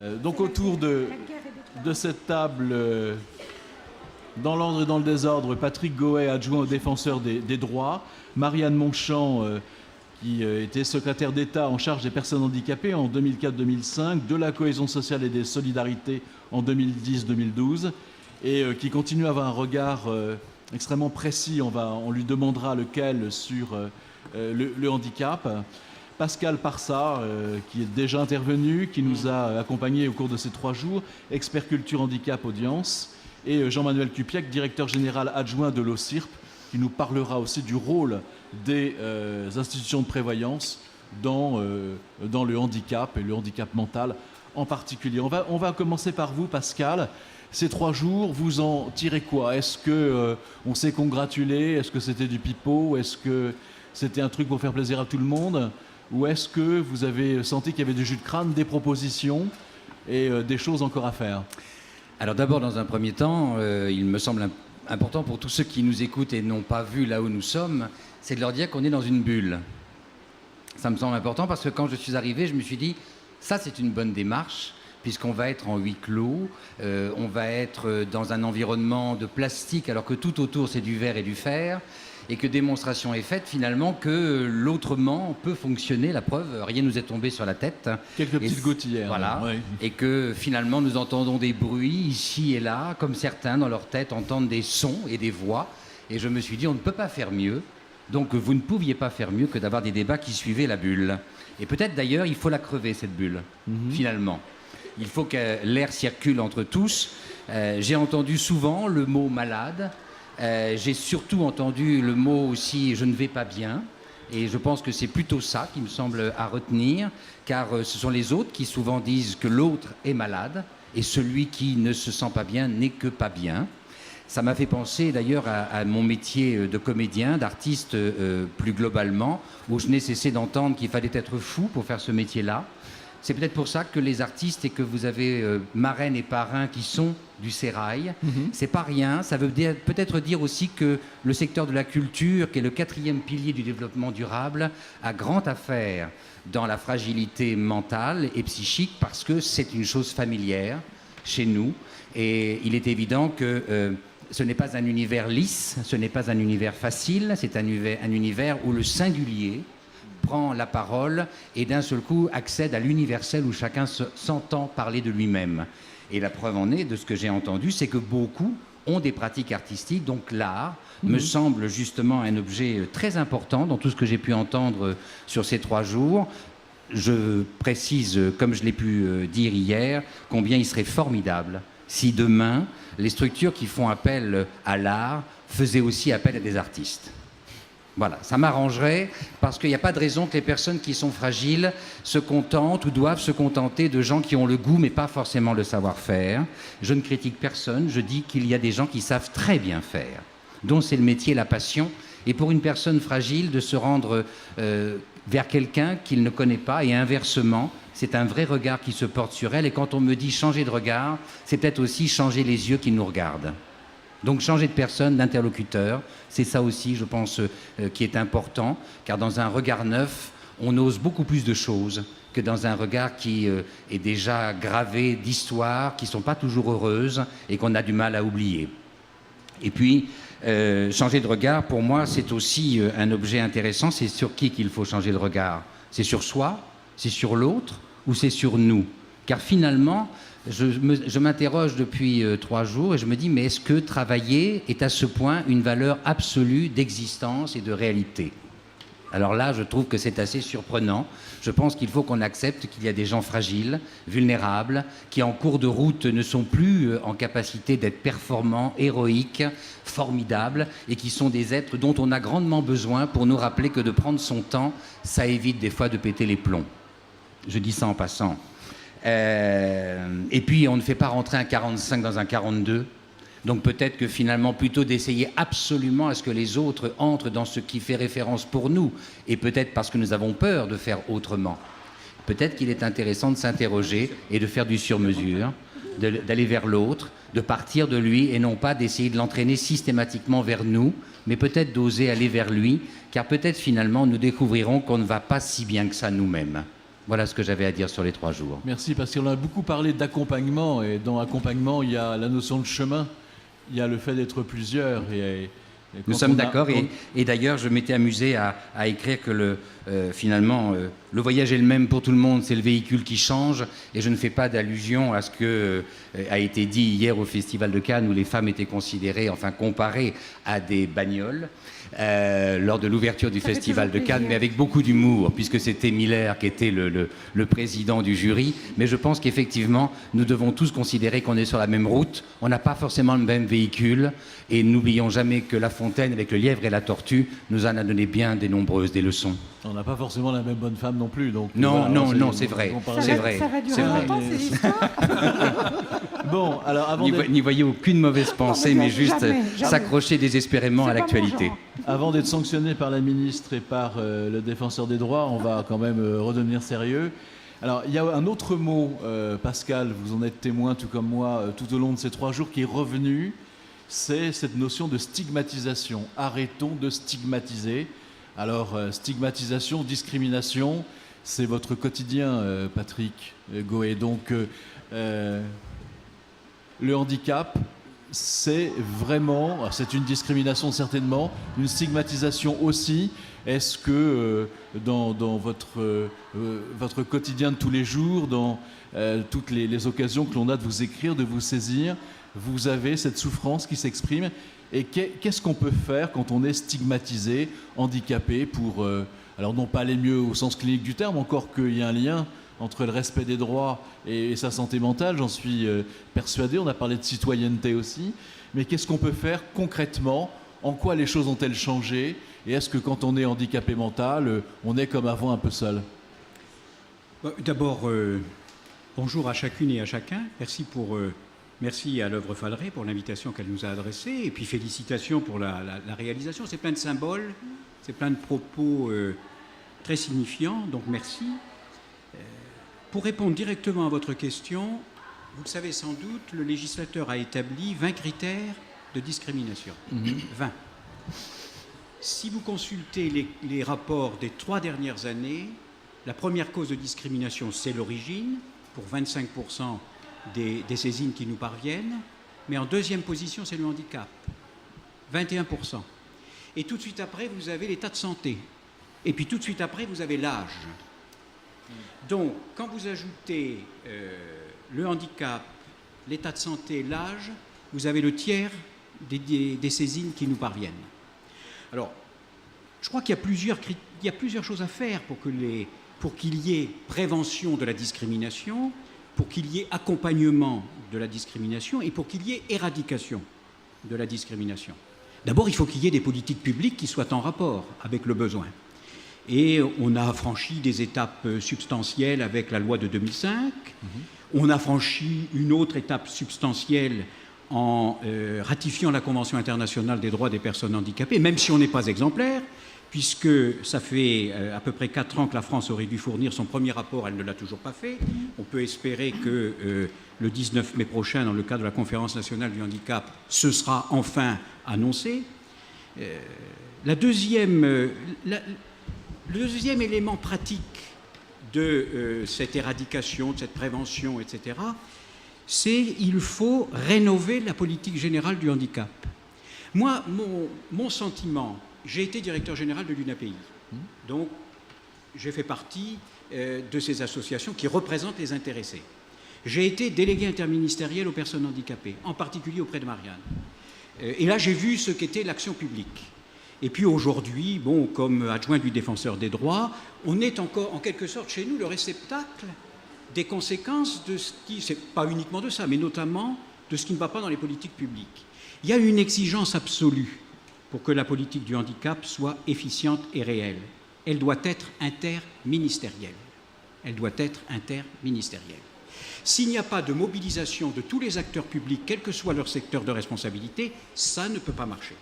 Donc autour de cette table, dans l'ordre et dans le désordre, Patrick Gohet, adjoint au défenseur des droits, Marianne Monchamp, qui était secrétaire d'État en charge des personnes handicapées en 2004-2005, de la cohésion sociale et des solidarités en 2010-2012, et qui continue à avoir un regard extrêmement précis, on lui demandera lequel, sur le handicap. Pascal Parsat, qui est déjà intervenu, qui nous a accompagnés au cours de ces 3 jours, expert culture handicap audience, et Jean-Manuel Cupiec, directeur général adjoint de l'OCIRP, qui nous parlera aussi du rôle des institutions de prévoyance dans le handicap et le handicap mental en particulier. On va commencer par vous, Pascal. Ces 3 jours, vous en tirez quoi? Est-ce qu'on s'est congratulé? Est-ce que c'était du pipeau? Est-ce que c'était un truc pour faire plaisir à tout le monde? Ou est-ce que vous avez senti qu'il y avait du jus de crâne, des propositions et des choses encore à faire? Alors d'abord, dans un premier temps, il me semble important pour tous ceux qui nous écoutent et n'ont pas vu là où nous sommes, c'est de leur dire qu'on est dans une bulle. Ça me semble important parce que quand je suis arrivé, je me suis dit, ça c'est une bonne démarche, puisqu'on va être en huis clos, on va être dans un environnement de plastique alors que tout autour c'est du verre et du fer, et que démonstration est faite finalement que l'autrement peut fonctionner. La preuve, rien nous est tombé sur la tête. Quelques petites gouttes hier. Voilà. Oui. Et que finalement nous entendons des bruits ici et là, comme certains dans leur tête entendent des sons et des voix. Et je me suis dit, on ne peut pas faire mieux. Donc vous ne pouviez pas faire mieux que d'avoir des débats qui suivaient la bulle. Et peut-être d'ailleurs, il faut la crever, cette bulle, finalement. Il faut que l'air circule entre tous. J'ai entendu souvent le mot malade. J'ai surtout entendu le mot aussi « je ne vais pas bien ». Et je pense que c'est plutôt ça qui me semble à retenir, car ce sont les autres qui souvent disent que l'autre est malade, et celui qui ne se sent pas bien n'est que pas bien. Ça m'a fait penser d'ailleurs à mon métier de comédien, d'artiste plus globalement, où je n'ai cessé d'entendre qu'il fallait être fou pour faire ce métier-là. C'est peut-être pour ça que les artistes et que vous avez marraines et parrains qui sont du sérail, c'est pas rien. Ça veut peut-être dire aussi que le secteur de la culture, qui est le 4e pilier du développement durable, a grand à faire dans la fragilité mentale et psychique parce que c'est une chose familière chez nous. Et il est évident que ce n'est pas un univers lisse, ce n'est pas un univers facile, c'est un univers où le singulier prend la parole et d'un seul coup accède à l'universel où chacun s'entend parler de lui-même. Et la preuve en est, de ce que j'ai entendu, c'est que beaucoup ont des pratiques artistiques, donc l'art me semble justement un objet très important dans tout ce que j'ai pu entendre sur ces 3 jours. Je précise, comme je l'ai pu dire hier, combien il serait formidable si demain, les structures qui font appel à l'art faisaient aussi appel à des artistes. Voilà, ça m'arrangerait parce qu'il n'y a pas de raison que les personnes qui sont fragiles se contentent ou doivent se contenter de gens qui ont le goût mais pas forcément le savoir-faire. Je ne critique personne, je dis qu'il y a des gens qui savent très bien faire, dont c'est le métier, la passion. Et pour une personne fragile, de se rendre vers quelqu'un qu'il ne connaît pas et inversement, c'est un vrai regard qui se porte sur elle. Et quand on me dit changer de regard, c'est peut-être aussi changer les yeux qui nous regardent. Donc changer de personne, d'interlocuteur, c'est ça aussi, je pense, qui est important, car dans un regard neuf, on ose beaucoup plus de choses que dans un regard qui est déjà gravé d'histoires qui ne sont pas toujours heureuses et qu'on a du mal à oublier. Et puis, changer de regard, pour moi, c'est aussi un objet intéressant. C'est sur qui qu'il faut changer de regard? C'est sur soi? C'est sur l'autre? Ou c'est sur nous? Car finalement, je m'interroge depuis 3 jours et je me dis, mais est-ce que travailler est à ce point une valeur absolue d'existence et de réalité? Alors là, je trouve que c'est assez surprenant. Je pense qu'il faut qu'on accepte qu'il y a des gens fragiles, vulnérables, qui en cours de route ne sont plus en capacité d'être performants, héroïques, formidables, et qui sont des êtres dont on a grandement besoin pour nous rappeler que de prendre son temps, ça évite des fois de péter les plombs. Je dis ça en passant. Et puis, on ne fait pas rentrer un 45 dans un 42. Donc peut-être que finalement, plutôt d'essayer absolument à ce que les autres entrent dans ce qui fait référence pour nous, et peut-être parce que nous avons peur de faire autrement, peut-être qu'il est intéressant de s'interroger et de faire du sur-mesure, d'aller vers l'autre, de partir de lui, et non pas d'essayer de l'entraîner systématiquement vers nous, mais peut-être d'oser aller vers lui, car peut-être finalement nous découvrirons qu'on ne va pas si bien que ça nous-mêmes. Voilà ce que j'avais à dire sur les 3 jours. Merci, parce qu'on a beaucoup parlé d'accompagnement, et dans accompagnement, il y a la notion de chemin, il y a le fait d'être plusieurs. Nous sommes d'accord, et d'ailleurs, je m'étais amusé à écrire que finalement, le voyage est le même pour tout le monde, c'est le véhicule qui change, et je ne fais pas d'allusion à ce que a été dit hier au Festival de Cannes, où les femmes étaient considérées, enfin comparées à des bagnoles, lors de l'ouverture du Festival de Cannes, mais avec beaucoup d'humour, puisque c'était Miller qui était le président du jury. Mais je pense qu'effectivement, nous devons tous considérer qu'on est sur la même route, on n'a pas forcément le même véhicule, et n'oublions jamais que La Fontaine, avec le lièvre et la tortue, nous en a donné bien des nombreuses, des leçons. On n'a pas forcément la même bonne femme non plus. Donc, non, voilà, non, c'est vrai. C'est vrai. Ça va durer longtemps, ces histoires. Bon, alors avant n'y voyez aucune mauvaise pensée, mais juste jamais. S'accrocher désespérément à l'actualité. Avant d'être sanctionné par la ministre et par le défenseur des droits, on va quand même redevenir sérieux. Alors, il y a un autre mot, Pascal, vous en êtes témoin tout comme moi, tout au long de ces 3 jours, qui est revenu, c'est cette notion de stigmatisation. Arrêtons de stigmatiser. Alors, stigmatisation, discrimination, c'est votre quotidien, Patrick Goé. Donc, le handicap, c'est vraiment, c'est une discrimination certainement, une stigmatisation aussi. Est-ce que dans votre quotidien de tous les jours, dans toutes les occasions que l'on a de vous écrire, de vous saisir, vous avez cette souffrance qui s'exprime? Et qu'est-ce qu'on peut faire quand on est stigmatisé, handicapé, pour, alors non pas aller mieux au sens clinique du terme, encore qu'il y a un lien entre le respect des droits et sa santé mentale, j'en suis persuadé. On a parlé de citoyenneté aussi. Mais qu'est-ce qu'on peut faire concrètement? En quoi les choses ont-elles changé? Et est-ce que quand on est handicapé mental, on est comme avant un peu seul? D'abord, bonjour à chacune et à chacun. Merci à l'œuvre Falleret pour l'invitation qu'elle nous a adressée. Et puis félicitations pour la réalisation. C'est plein de symboles, c'est plein de propos très signifiants. Donc merci. Pour répondre directement à votre question, vous le savez sans doute, le législateur a établi 20 critères de discrimination. 20. Si vous consultez les rapports des 3 dernières années, la première cause de discrimination, c'est l'origine, pour 25% des saisines qui nous parviennent, mais en deuxième position, c'est le handicap, 21%. Et tout de suite après, vous avez l'état de santé. Et puis tout de suite après, vous avez l'âge. Donc, quand vous ajoutez le handicap, l'état de santé, l'âge, vous avez le tiers des saisines qui nous parviennent. Alors, je crois qu'il y a plusieurs choses à faire pour qu'il y ait prévention de la discrimination, pour qu'il y ait accompagnement de la discrimination et pour qu'il y ait éradication de la discrimination. D'abord, il faut qu'il y ait des politiques publiques qui soient en rapport avec le besoin. Et on a franchi des étapes substantielles avec la loi de 2005. On a franchi une autre étape substantielle en ratifiant la Convention internationale des droits des personnes handicapées, même si on n'est pas exemplaire, puisque ça fait à peu près 4 ans que la France aurait dû fournir son premier rapport, elle ne l'a toujours pas fait. On peut espérer que le 19 mai prochain, dans le cadre de la Conférence nationale du handicap, ce sera enfin annoncé. Le deuxième élément pratique de cette éradication, de cette prévention, etc., c'est qu'il faut rénover la politique générale du handicap. Moi, mon sentiment, j'ai été directeur général de l'UNAPI, donc j'ai fait partie de ces associations qui représentent les intéressés. J'ai été délégué interministériel aux personnes handicapées, en particulier auprès de Marianne. Et là, j'ai vu ce qu'était l'action publique. Et puis aujourd'hui, bon, comme adjoint du défenseur des droits, on est encore en quelque sorte chez nous le réceptacle des conséquences de ce qui, c'est pas uniquement de ça, mais notamment de ce qui ne va pas dans les politiques publiques. Il y a une exigence absolue pour que la politique du handicap soit efficiente et réelle. Elle doit être interministérielle. Elle doit être interministérielle. S'il n'y a pas de mobilisation de tous les acteurs publics, quel que soit leur secteur de responsabilité, ça ne peut pas marcher.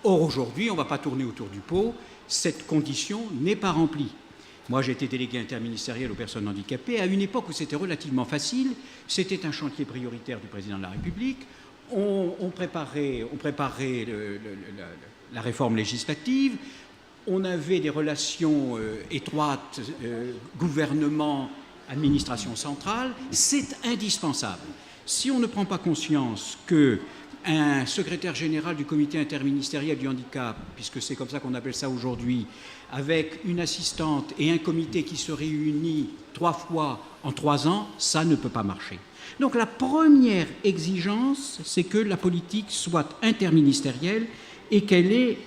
Or, aujourd'hui, on ne va pas tourner autour du pot, cette condition n'est pas remplie. Moi, j'ai été délégué interministériel aux personnes handicapées à une époque où c'était relativement facile, c'était un chantier prioritaire du président de la République, on préparait la réforme législative, on avait des relations étroites, gouvernement, administration centrale, c'est indispensable. Si on ne prend pas conscience qu'un secrétaire général du comité interministériel du handicap, puisque c'est comme ça qu'on appelle ça aujourd'hui, avec une assistante et un comité qui se réunit 3 fois en 3 ans, ça ne peut pas marcher. Donc la première exigence, c'est que la politique soit interministérielle et qu'elle ait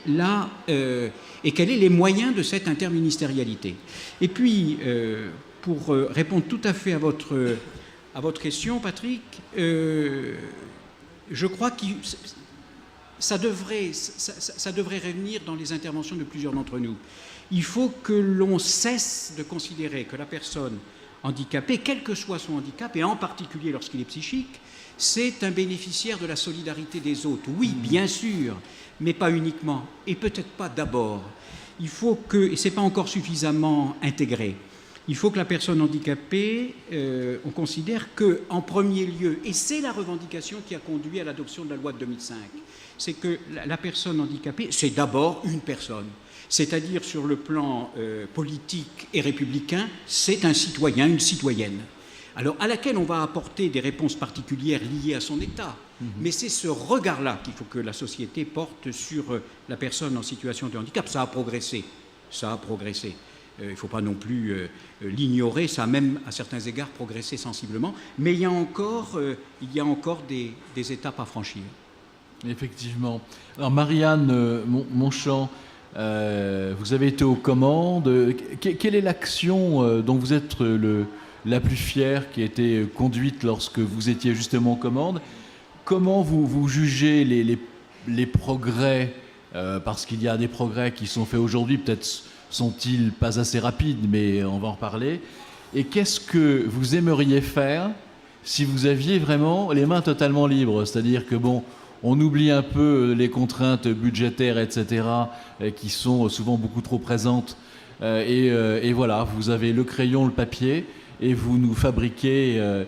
les moyens de cette interministérialité. Et puis, pour répondre tout à fait à votre question, Patrick, je crois que ça devrait revenir dans les interventions de plusieurs d'entre nous. Il faut que l'on cesse de considérer que la personne handicapé, quel que soit son handicap, et en particulier lorsqu'il est psychique, c'est un bénéficiaire de la solidarité des autres. Oui, bien sûr, mais pas uniquement, et peut-être pas d'abord. Il faut que, et ce n'est pas encore suffisamment intégré, il faut que la personne handicapée, on considère qu'en premier lieu, et c'est la revendication qui a conduit à l'adoption de la loi de 2005, c'est que la personne handicapée, c'est d'abord une personne. C'est-à-dire sur le plan politique et républicain, c'est un citoyen, une citoyenne. Alors à laquelle on va apporter des réponses particulières liées à son état. Mais c'est ce regard-là qu'il faut que la société porte sur la personne en situation de handicap. Ça a progressé. Il ne faut pas non plus l'ignorer, ça a même à certains égards progressé sensiblement. Mais il y a encore des étapes à franchir. Effectivement. Alors Marianne Monchamp, vous avez été aux commandes. Quelle est l'action dont vous êtes la plus fière qui a été conduite lorsque vous étiez justement aux commandes? Comment vous jugez les progrès, parce qu'il y a des progrès qui sont faits aujourd'hui, peut-être sont-ils pas assez rapides, mais on va en reparler. Et qu'est-ce que vous aimeriez faire si vous aviez vraiment les mains totalement libres? C'est-à-dire que on oublie un peu les contraintes budgétaires, etc., qui sont souvent beaucoup trop présentes. Et voilà, vous avez le crayon, le papier, et vous nous fabriquez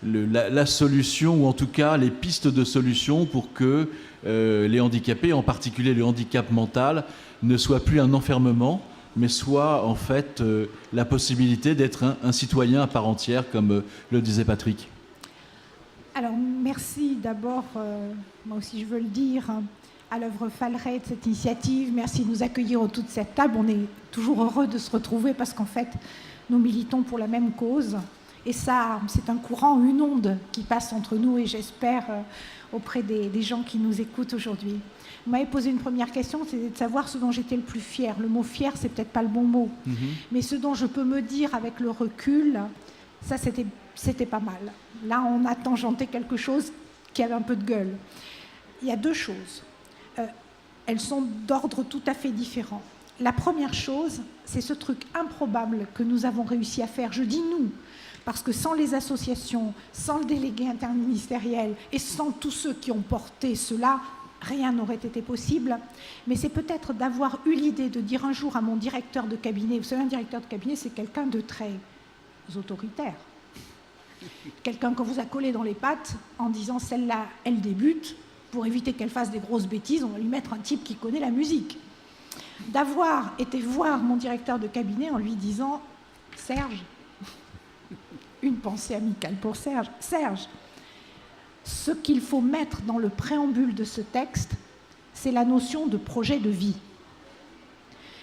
la solution, ou en tout cas les pistes de solution pour que les handicapés, en particulier le handicap mental, ne soient plus un enfermement, mais soit en fait la possibilité d'être un citoyen à part entière, comme le disait Patrick. Alors, merci d'abord, moi aussi je veux le dire, à l'œuvre Falleret de cette initiative. Merci de nous accueillir autour de cette table. On est toujours heureux de se retrouver parce qu'en fait, nous militons pour la même cause. Et ça, c'est un courant, une onde qui passe entre nous et j'espère auprès des gens qui nous écoutent aujourd'hui. Vous m'avez posé une première question, c'est de savoir ce dont j'étais le plus fière. Le mot fier, c'est peut-être pas le bon mot, mais ce dont je peux me dire avec le recul, ça c'était pas mal. Là, on a tangenté quelque chose qui avait un peu de gueule. Il y a 2 choses. Elles sont d'ordre tout à fait différent. La première chose, c'est ce truc improbable que nous avons réussi à faire. Je dis nous, parce que sans les associations, sans le délégué interministériel et sans tous ceux qui ont porté cela, rien n'aurait été possible. Mais c'est peut-être d'avoir eu l'idée de dire un jour à mon directeur de cabinet, vous savez, un directeur de cabinet, c'est quelqu'un de très autoritaire. Quelqu'un qu'on vous a collé dans les pattes en disant celle-là, elle débute, pour éviter qu'elle fasse des grosses bêtises, on va lui mettre un type qui connaît la musique. D'avoir été voir mon directeur de cabinet en lui disant Serge, une pensée amicale pour Serge, Serge, ce qu'il faut mettre dans le préambule de ce texte, c'est la notion de projet de vie.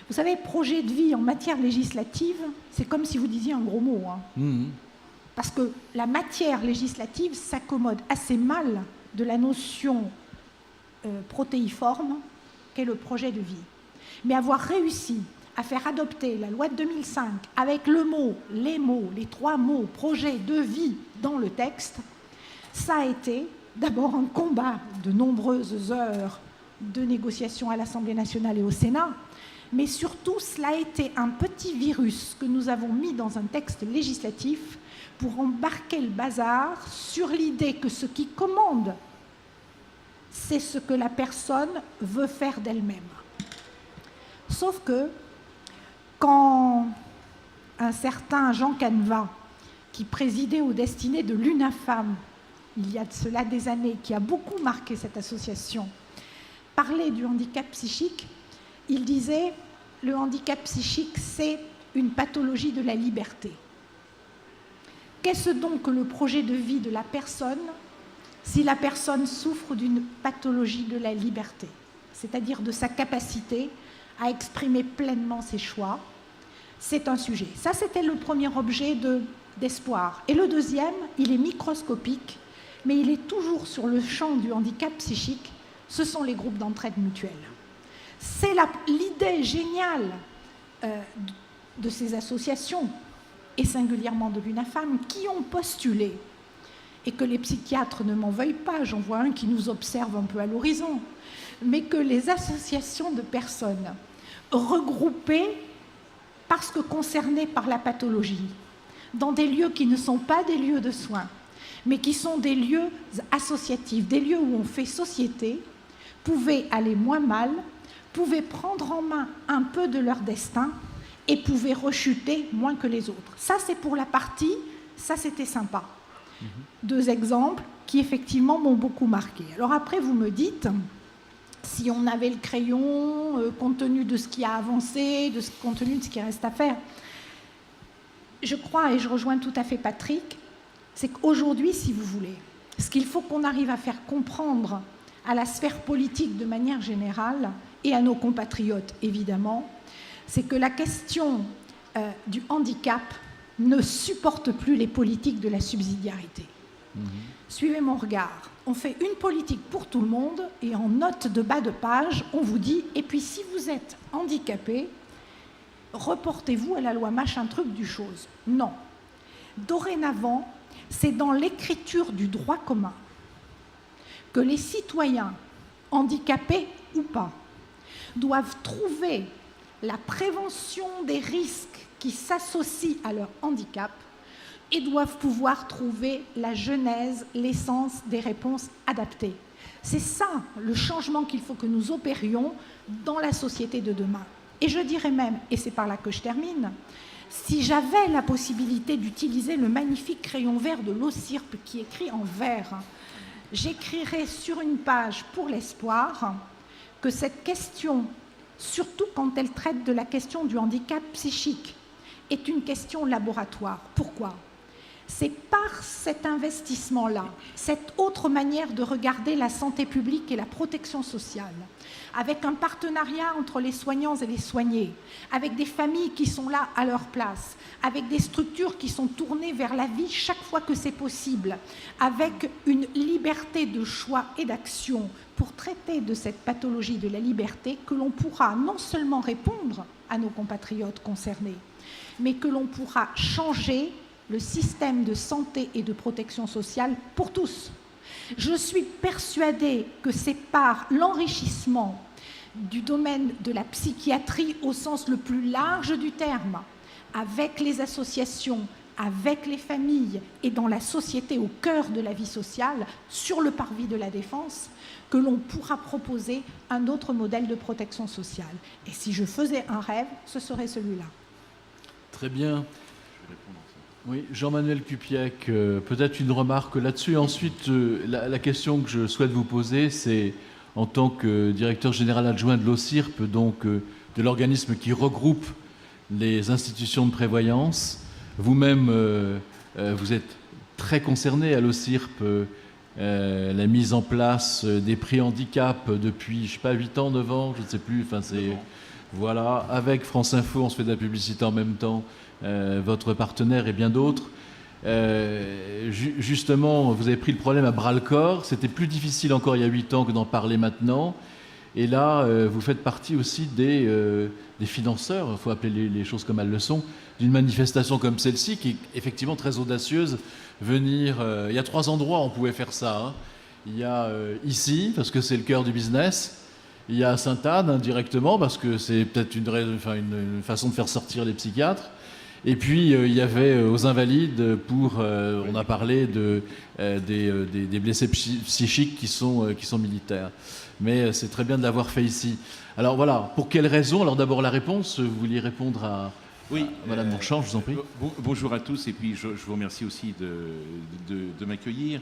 Vous savez, projet de vie en matière législative, c'est comme si vous disiez un gros mot. Parce que la matière législative s'accommode assez mal de la notion protéiforme qu'est le projet de vie. Mais avoir réussi à faire adopter la loi de 2005 avec les 3 mots projet de vie dans le texte, ça a été d'abord un combat de nombreuses heures de négociations à l'Assemblée nationale et au Sénat, mais surtout cela a été un petit virus que nous avons mis dans un texte législatif pour embarquer le bazar sur l'idée que ce qui commande, c'est ce que la personne veut faire d'elle-même. Sauf que quand un certain Jean Caneva, qui présidait aux destinées de l'UNAFAM, il y a de cela des années, qui a beaucoup marqué cette association, parlait du handicap psychique, il disait « Le handicap psychique, c'est une pathologie de la liberté ». Qu'est-ce donc que le projet de vie de la personne si la personne souffre d'une pathologie de la liberté, c'est-à-dire de sa capacité à exprimer pleinement ses choix? C'est un sujet. Ça, c'était le premier objet d'espoir. Et le deuxième, il est microscopique, mais il est toujours sur le champ du handicap psychique, ce sont les groupes d'entraide mutuelle. C'est l'idée géniale de ces associations, et singulièrement de l'UNAFAM, qui ont postulé, et que les psychiatres ne m'en veuillent pas, j'en vois un qui nous observe un peu à l'horizon, mais que les associations de personnes regroupées parce que concernées par la pathologie, dans des lieux qui ne sont pas des lieux de soins, mais qui sont des lieux associatifs, des lieux où on fait société, pouvaient aller moins mal, pouvaient prendre en main un peu de leur destin et pouvaient rechuter moins que les autres. Ça, c'est pour la partie, ça, c'était sympa. Deux exemples qui, effectivement, m'ont beaucoup marqué. Alors après, vous me dites, si on avait le crayon, compte tenu de ce qui a avancé, compte tenu de ce qui reste à faire, je crois, et je rejoins tout à fait Patrick, c'est qu'aujourd'hui, si vous voulez, ce qu'il faut qu'on arrive à faire comprendre à la sphère politique de manière générale, et à nos compatriotes, évidemment, c'est que la question du handicap ne supporte plus les politiques de la subsidiarité. Suivez mon regard. On fait une politique pour tout le monde et en note de bas de page, on vous dit « Et puis si vous êtes handicapé, reportez-vous à la loi machin truc du chose ». Non. Dorénavant, c'est dans l'écriture du droit commun que les citoyens, handicapés ou pas, doivent trouver la prévention des risques qui s'associent à leur handicap et doivent pouvoir trouver la genèse, l'essence des réponses adaptées. C'est ça le changement qu'il faut que nous opérions dans la société de demain. Et je dirais même, et c'est par là que je termine, si j'avais la possibilité d'utiliser le magnifique crayon vert de l'OSIRP qui écrit en vert, j'écrirais sur une page pour l'espoir que cette question, surtout quand elle traite de la question du handicap psychique, est une question laboratoire. Pourquoi ? C'est par cet investissement-là, cette autre manière de regarder la santé publique et la protection sociale, avec un partenariat entre les soignants et les soignés, avec des familles qui sont là à leur place, avec des structures qui sont tournées vers la vie chaque fois que c'est possible, avec une liberté de choix et d'action pour traiter de cette pathologie de la liberté, que l'on pourra non seulement répondre à nos compatriotes concernés, mais que l'on pourra changer le système de santé et de protection sociale pour tous. Je suis persuadée que c'est par l'enrichissement du domaine de la psychiatrie au sens le plus large du terme, avec les associations, avec les familles et dans la société au cœur de la vie sociale, sur le parvis de la défense, que l'on pourra proposer un autre modèle de protection sociale. Et si je faisais un rêve, ce serait celui-là. Très bien. Oui, Jean-Manuel Cupiec, peut-être une remarque là-dessus. Ensuite, la question que je souhaite vous poser, c'est en tant que directeur général adjoint de l'OSIRP, donc de l'organisme qui regroupe les institutions de prévoyance. Vous-même, vous êtes très concerné à l'OSIRP, la mise en place des prix handicap depuis, je ne sais pas, 8 ans, 9 ans, je ne sais plus. Enfin, c'est, voilà, avec France Info, on se fait de la publicité en même temps. Votre partenaire et bien d'autres. Justement, vous avez pris le problème à bras-le-corps. C'était plus difficile encore il y a 8 ans que d'en parler maintenant. Et là, vous faites partie aussi des financeurs, il faut appeler les choses comme elles le sont, d'une manifestation comme celle-ci, qui est effectivement très audacieuse. Venir, il y a 3 endroits où on pouvait faire ça. Hein. Il y a ici, parce que c'est le cœur du business. Il y a à Sainte-Anne, directement, parce que c'est peut-être une façon de faire sortir les psychiatres. Et puis, il y avait aux Invalides, on a parlé des blessés psychiques qui sont militaires. Mais c'est très bien de l'avoir fait ici. Alors voilà, pour quelles raisons ? Alors d'abord la réponse, vous vouliez répondre à Madame Monchamp, je vous en prie. Bonjour à tous, et puis je vous remercie aussi de m'accueillir.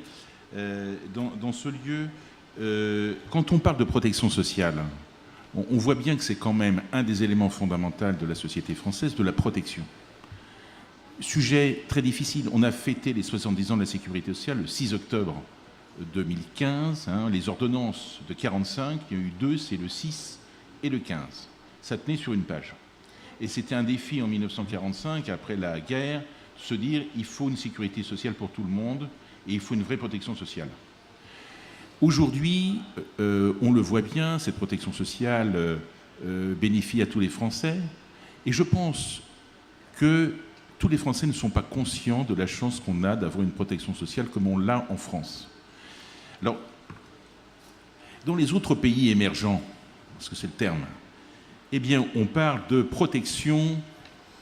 Dans ce lieu, quand on parle de protection sociale, on voit bien que c'est quand même un des éléments fondamentaux de la société française, de la protection. Sujet très difficile. On a fêté les 70 ans de la sécurité sociale le 6 octobre 2015. Les ordonnances de 45, il y a eu 2, c'est le 6 et le 15. Ça tenait sur une page. Et c'était un défi en 1945, après la guerre, de se dire il faut une sécurité sociale pour tout le monde et il faut une vraie protection sociale. Aujourd'hui, on le voit bien, cette protection sociale bénéficie à tous les Français. Et je pense que tous les Français ne sont pas conscients de la chance qu'on a d'avoir une protection sociale comme on l'a en France. Alors, dans les autres pays émergents, parce que c'est le terme, eh bien, on parle de protection,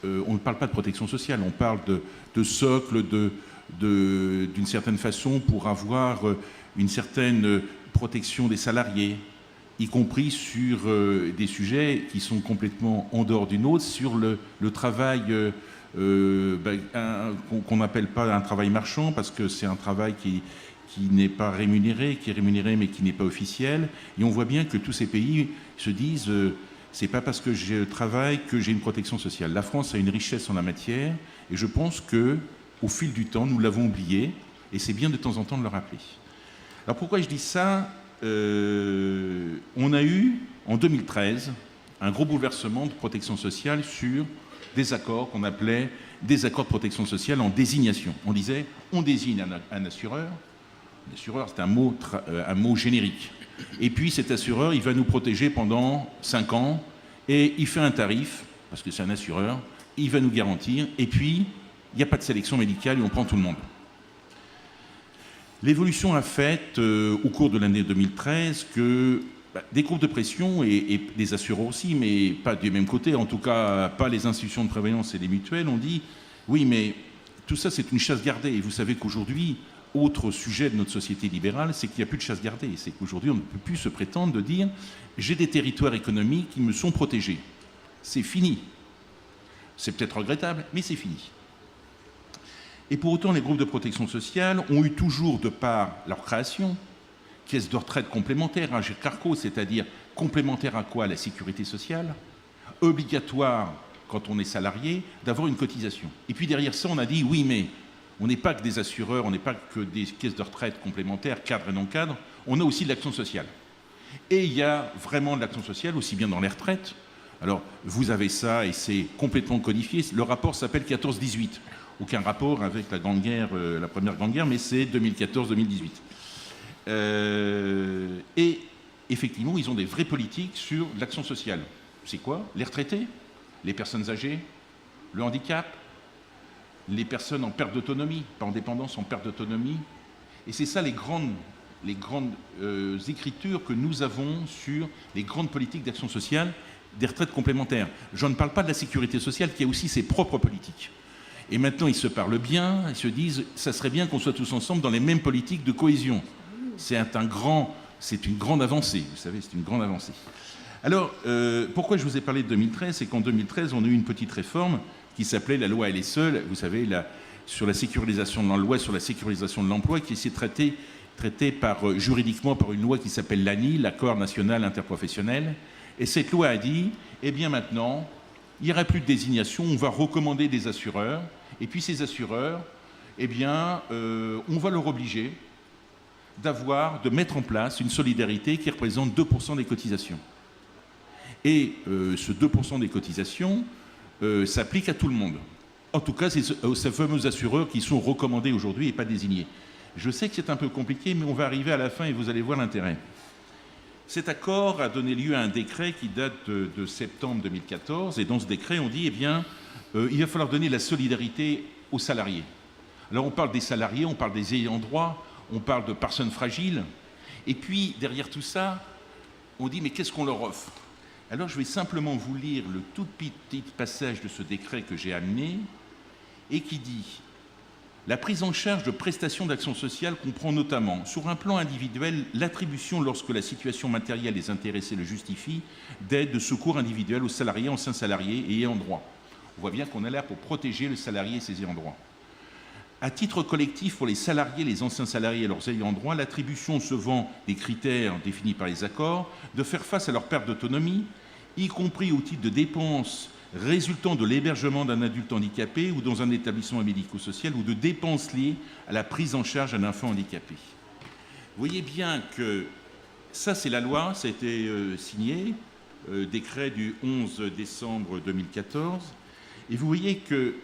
on ne parle pas de protection sociale, on parle de socle, d'une certaine façon, pour avoir une certaine protection des salariés, y compris sur des sujets qui sont complètement en dehors du nôtre, sur le travail qu'on n'appelle pas un travail marchand, parce que c'est un travail qui n'est pas rémunéré, qui est rémunéré mais qui n'est pas officiel. Et on voit bien que tous ces pays se disent c'est pas parce que je travaille que j'ai une protection sociale. La France a une richesse en la matière, et je pense que au fil du temps, nous l'avons oublié, et c'est bien de temps en temps de le rappeler. Alors pourquoi je dis ça? On a eu, en 2013, un gros bouleversement de protection sociale sur des accords qu'on appelait des accords de protection sociale en désignation. On disait, on désigne un assureur. L'assureur, c'est un mot générique. Et puis cet assureur, il va nous protéger pendant 5 ans, et il fait un tarif, parce que c'est un assureur, il va nous garantir, et puis il n'y a pas de sélection médicale et on prend tout le monde. L'évolution a fait, au cours de l'année 2013, que des groupes de pression, et des assureurs aussi, mais pas du même côté, en tout cas pas les institutions de prévoyance et les mutuelles, ont dit « Oui, mais tout ça, c'est une chasse gardée. » Et vous savez qu'aujourd'hui, autre sujet de notre société libérale, c'est qu'il n'y a plus de chasse gardée. C'est qu'aujourd'hui, on ne peut plus se prétendre de dire « J'ai des territoires économiques qui me sont protégés. » C'est fini. C'est peut-être regrettable, mais c'est fini. Et pour autant, les groupes de protection sociale ont eu toujours, de par leur création, caisse de retraite complémentaire, GERCARCO, c'est-à-dire complémentaire à quoi? À la sécurité sociale, obligatoire, quand on est salarié, d'avoir une cotisation. Et puis derrière ça, on a dit, oui, mais on n'est pas que des assureurs, on n'est pas que des caisses de retraite complémentaires, cadres et non cadres, on a aussi de l'action sociale. Et il y a vraiment de l'action sociale, aussi bien dans les retraites. Alors, vous avez ça, et c'est complètement codifié. Le rapport s'appelle 14-18. Aucun rapport avec la Grande Guerre, la Première Grande Guerre, mais c'est 2014-2018. Et effectivement, ils ont des vraies politiques sur l'action sociale. C'est quoi? Les retraités, les personnes âgées, le handicap, les personnes en perte d'autonomie, pas en dépendance, en perte d'autonomie. Et c'est ça les grandes écritures que nous avons sur les grandes politiques d'action sociale des retraites complémentaires. Je ne parle pas de la sécurité sociale qui a aussi ses propres politiques. Et maintenant, ils se parlent bien, ils se disent, ça serait bien qu'on soit tous ensemble dans les mêmes politiques de cohésion. C'est une grande avancée, vous savez, c'est une grande avancée. Alors, pourquoi je vous ai parlé de 2013? C'est qu'en 2013, on a eu une petite réforme qui s'appelait la loi LSE, vous savez, sur la sécurisation de loi sur la sécurisation de l'emploi, qui s'est traitée juridiquement par une loi qui s'appelle l'ANI, l'accord national interprofessionnel. Et cette loi a dit, eh bien maintenant, il n'y aura plus de désignation, on va recommander des assureurs, et puis ces assureurs, eh bien, on va leur obliger de mettre en place une solidarité qui représente 2% des cotisations. Et ce 2% des cotisations s'applique à tout le monde. En tout cas, c'est ces fameux assureurs qui sont recommandés aujourd'hui et pas désignés. Je sais que c'est un peu compliqué, mais on va arriver à la fin et vous allez voir l'intérêt. Cet accord a donné lieu à un décret qui date de septembre 2014, et dans ce décret, on dit, eh bien, il va falloir donner la solidarité aux salariés. Alors, on parle des salariés, on parle des ayants droit, on parle de personnes fragiles, et puis, derrière tout ça, on dit, mais qu'est-ce qu'on leur offre? Alors, je vais simplement vous lire le tout petit passage de ce décret que j'ai amené, et qui dit « La prise en charge de prestations d'action sociale comprend notamment, sur un plan individuel, l'attribution, lorsque la situation matérielle des intéressés le justifie, d'aides de secours individuels aux salariés, anciens salariés et ayants droit. » On voit bien qu'on a l'air pour protéger le salarié et ses ayants droit. À titre collectif, pour les salariés, les anciens salariés et leurs ayants droit, l'attribution se vend des critères définis par les accords, de faire face à leur perte d'autonomie, y compris au titre de dépenses résultant de l'hébergement d'un adulte handicapé ou dans un établissement médico-social ou de dépenses liées à la prise en charge d'un enfant handicapé. Vous voyez bien que ça, c'est la loi, ça a été signé, décret du 11 décembre 2014, et vous voyez que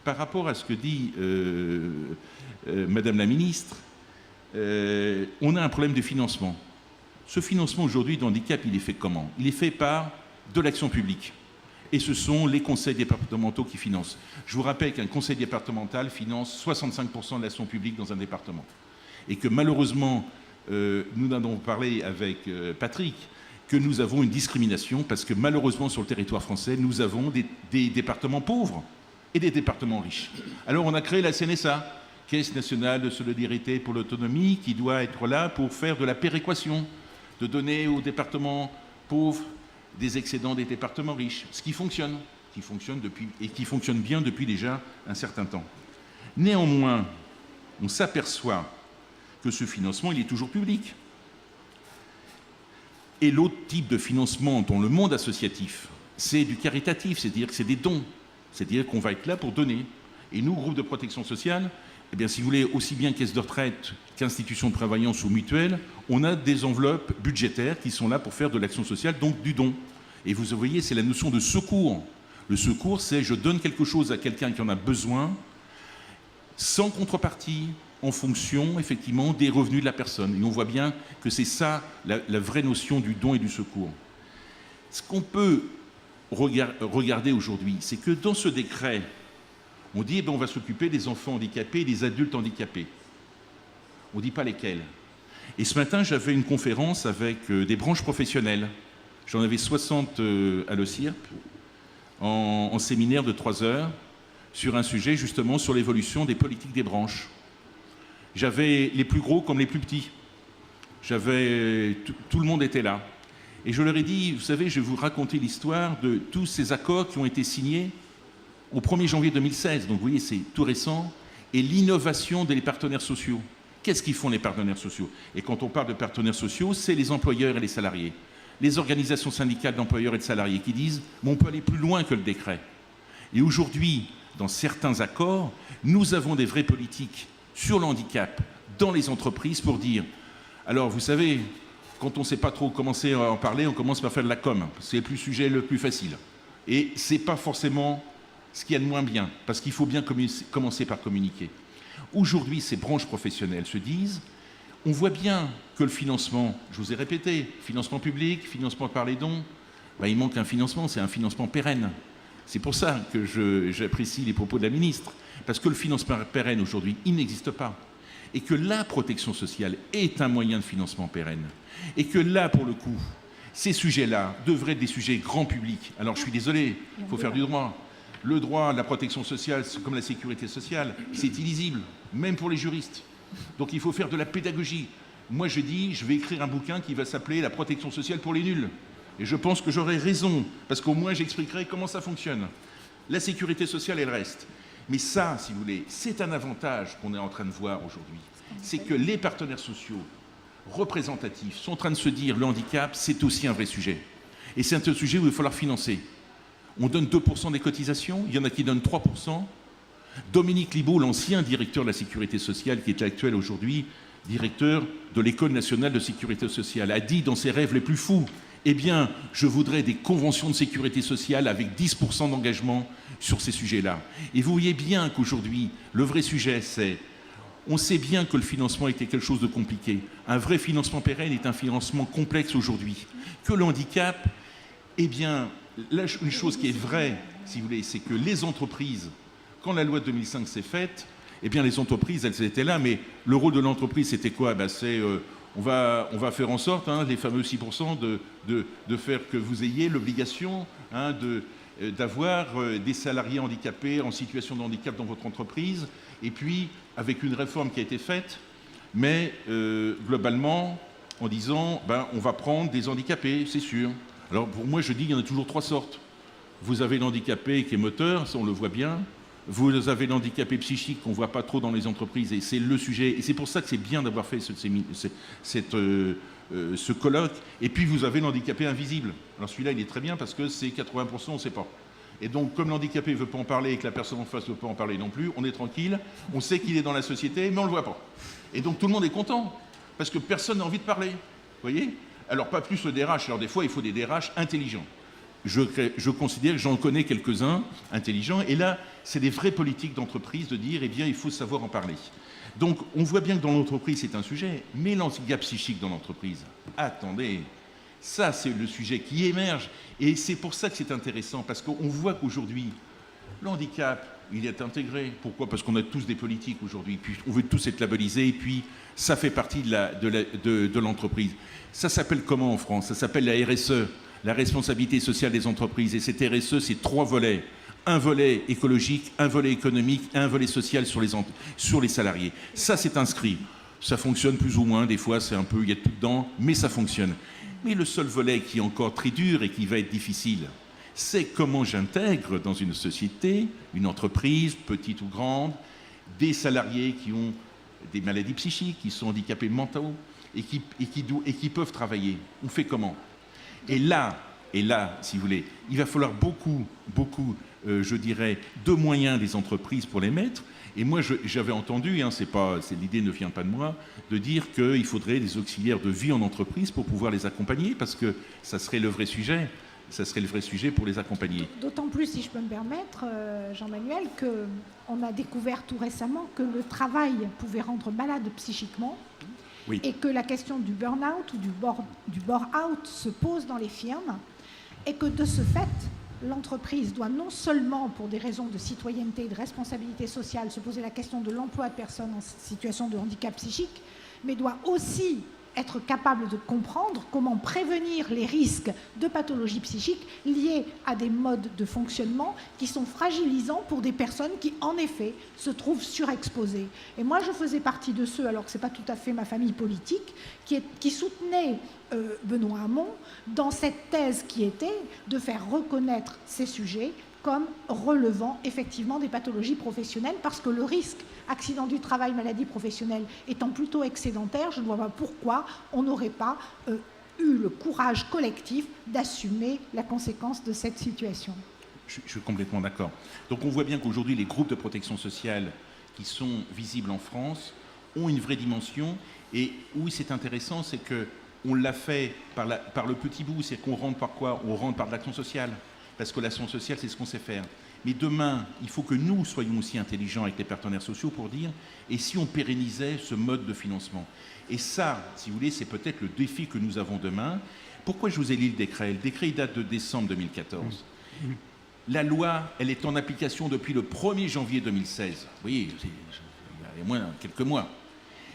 par rapport à ce que dit Madame la Ministre, on a un problème de financement. Ce financement aujourd'hui de handicap, il est fait comment? Il est fait par de l'action publique. Et ce sont les conseils départementaux qui financent. Je vous rappelle qu'un conseil départemental finance 65% de l'action publique dans un département. Et que malheureusement, nous en avons parlé avec Patrick, que nous avons une discrimination parce que malheureusement sur le territoire français, nous avons des départements pauvres et des départements riches. Alors on a créé la CNSA, Caisse nationale de solidarité pour l'autonomie, qui doit être là pour faire de la péréquation, de donner aux départements pauvres des excédents des départements riches, ce qui fonctionne depuis, et qui fonctionne bien depuis déjà un certain temps. Néanmoins, on s'aperçoit que ce financement, il est toujours public. Et l'autre type de financement dans le monde associatif, c'est du caritatif, c'est-à-dire que c'est des dons. C'est-à-dire qu'on va être là pour donner. Et nous, groupe de protection sociale, eh bien, si vous voulez, aussi bien caisse de retraite qu'institution de prévoyance ou mutuelle, on a des enveloppes budgétaires qui sont là pour faire de l'action sociale, donc du don. Et vous voyez, c'est la notion de secours. Le secours, c'est je donne quelque chose à quelqu'un qui en a besoin, sans contrepartie, en fonction, effectivement, des revenus de la personne. Et on voit bien que c'est ça, la vraie notion du don et du secours. Ce qu'on peut regarder aujourd'hui, c'est que dans ce décret, on dit on va s'occuper des enfants handicapés et des adultes handicapés. On ne dit pas lesquels. Et ce matin, j'avais une conférence avec des branches professionnelles. J'en avais 60 à l'OCIRP, en séminaire de 3 heures, sur un sujet justement sur l'évolution des politiques des branches. J'avais les plus gros comme les plus petits. Tout le monde était là. Et je leur ai dit, vous savez, je vais vous raconter l'histoire de tous ces accords qui ont été signés au 1er janvier 2016. Donc vous voyez, c'est tout récent. Et l'innovation des partenaires sociaux. Qu'est-ce qu'ils font les partenaires sociaux? Et quand on parle de partenaires sociaux, c'est les employeurs et les salariés. Les organisations syndicales d'employeurs et de salariés qui disent on peut aller plus loin que le décret. Et aujourd'hui, dans certains accords, nous avons des vraies politiques sur le handicap dans les entreprises pour dire, alors vous savez, quand on ne sait pas trop commencer à en parler, on commence par faire de la com. C'est le sujet le plus facile. Et ce n'est pas forcément ce qu'il y a de moins bien, parce qu'il faut bien commencer par communiquer. Aujourd'hui, ces branches professionnelles se disent, on voit bien que le financement, je vous ai répété, financement public, financement par les dons, il manque un financement, c'est un financement pérenne. C'est pour ça que j'apprécie les propos de la ministre, parce que le financement pérenne aujourd'hui, il n'existe pas. Et que la protection sociale est un moyen de financement pérenne. Et que là, pour le coup, ces sujets-là devraient être des sujets grand public. Alors je suis désolé, il faut faire du droit. Le droit, la protection sociale, comme la sécurité sociale, c'est illisible, même pour les juristes. Donc il faut faire de la pédagogie. Moi je dis, je vais écrire un bouquin qui va s'appeler « La protection sociale pour les nuls ». Et je pense que j'aurai raison, parce qu'au moins j'expliquerai comment ça fonctionne. La sécurité sociale, elle reste. Mais ça, si vous voulez, c'est un avantage qu'on est en train de voir aujourd'hui. C'est que les partenaires sociaux représentatifs sont en train de se dire le handicap, c'est aussi un vrai sujet. Et c'est un sujet où il va falloir financer. On donne 2% des cotisations, il y en a qui donnent 3%. Dominique Libaud, l'ancien directeur de la sécurité sociale, qui est actuel aujourd'hui, directeur de l'École nationale de sécurité sociale, a dit dans ses rêves les plus fous, eh bien, je voudrais des conventions de sécurité sociale avec 10% d'engagement sur ces sujets-là. Et vous voyez bien qu'aujourd'hui, le vrai sujet, c'est, on sait bien que le financement était quelque chose de compliqué. Un vrai financement pérenne est un financement complexe aujourd'hui. Que le handicap, eh bien, là, une chose qui est vraie, si vous voulez, c'est que les entreprises, quand la loi de 2005 s'est faite, eh bien, les entreprises, elles étaient là, mais le rôle de l'entreprise, c'était quoi? On va faire en sorte, les fameux 6%, de faire que vous ayez l'obligation d'avoir des salariés handicapés en situation de handicap dans votre entreprise. Et puis, avec une réforme qui a été faite, mais globalement, en disant, on va prendre des handicapés, c'est sûr. Alors, pour moi, je dis, il y en a toujours 3 sortes. Vous avez l'handicapé qui est moteur, ça on le voit bien. vous avez l'handicapé psychique qu'on ne voit pas trop dans les entreprises, et c'est le sujet. Et c'est pour ça que c'est bien d'avoir fait ce colloque. Et puis vous avez l'handicapé invisible. Alors celui-là, il est très bien parce que c'est 80%, on ne sait pas. Et donc, comme l'handicapé ne veut pas en parler et que la personne en face ne veut pas en parler non plus, on est tranquille, on sait qu'il est dans la société, mais on ne le voit pas. Et donc tout le monde est content, parce que personne n'a envie de parler. Vous voyez? Alors pas plus le DRH, alors des fois il faut des DRH intelligents. Je considère que j'en connais quelques-uns intelligents, et là, c'est des vraies politiques d'entreprise de dire, eh bien, il faut savoir en parler. Donc, on voit bien que dans l'entreprise, c'est un sujet, mais l'handicap psychique dans l'entreprise, attendez, ça, c'est le sujet qui émerge, et c'est pour ça que c'est intéressant, parce qu'on voit qu'aujourd'hui, le handicap, il est intégré. Pourquoi? Parce qu'on a tous des politiques aujourd'hui, puis on veut tous être labellisés, et puis ça fait partie de l'entreprise. Ça s'appelle comment en France? Ça s'appelle la RSE, la responsabilité sociale des entreprises. Et cette RSE, c'est 3 volets. Un volet écologique, un volet économique, un volet social sur les salariés. Ça, c'est inscrit. Ça fonctionne plus ou moins, des fois, c'est un peu, il y a tout dedans, mais ça fonctionne. Mais le seul volet qui est encore très dur et qui va être difficile, c'est comment j'intègre dans une société, une entreprise, petite ou grande, des salariés qui ont des maladies psychiques, qui sont handicapés mentaux et qui peuvent travailler. On fait comment? Et là, si vous voulez, il va falloir beaucoup, je dirais, de moyens des entreprises pour les mettre. Et moi, j'avais entendu, l'idée ne vient pas de moi, de dire qu'il faudrait des auxiliaires de vie en entreprise pour pouvoir les accompagner, parce que ça serait le vrai sujet. Ça serait le vrai sujet pour les accompagner. D'autant plus, si je peux me permettre, Jean-Manuel, qu'on a découvert tout récemment que le travail pouvait rendre malade psychiquement. Oui. Et que la question du burn-out ou du bore-out se pose dans les firmes, et que de ce fait, l'entreprise doit non seulement, pour des raisons de citoyenneté et de responsabilité sociale, se poser la question de l'emploi de personnes en situation de handicap psychique, mais doit aussi être capable de comprendre comment prévenir les risques de pathologies psychiques liées à des modes de fonctionnement qui sont fragilisants pour des personnes qui, en effet, se trouvent surexposées. Et moi, je faisais partie de ceux, alors que ce n'est pas tout à fait ma famille politique, qui soutenaient Benoît Hamon dans cette thèse qui était de faire reconnaître ces sujets comme relevant effectivement des pathologies professionnelles, parce que le risque accident du travail, maladie professionnelle étant plutôt excédentaire, je ne vois pas pourquoi on n'aurait pas eu le courage collectif d'assumer la conséquence de cette situation. Je suis complètement d'accord. Donc on voit bien qu'aujourd'hui, les groupes de protection sociale qui sont visibles en France ont une vraie dimension, et oui, c'est intéressant, c'est qu'on l'a fait par le petit bout, c'est qu'on rentre par quoi? On rentre par de l'action sociale. Parce que l'action sociale, c'est ce qu'on sait faire. Mais demain, il faut que nous soyons aussi intelligents avec les partenaires sociaux pour dire, et si on pérennisait ce mode de financement? Et ça, si vous voulez, c'est peut-être le défi que nous avons demain. Pourquoi je vous ai lu le décret? Le décret, il date de décembre 2014. La loi, elle est en application depuis le 1er janvier 2016. Vous voyez, il y a moins quelques mois.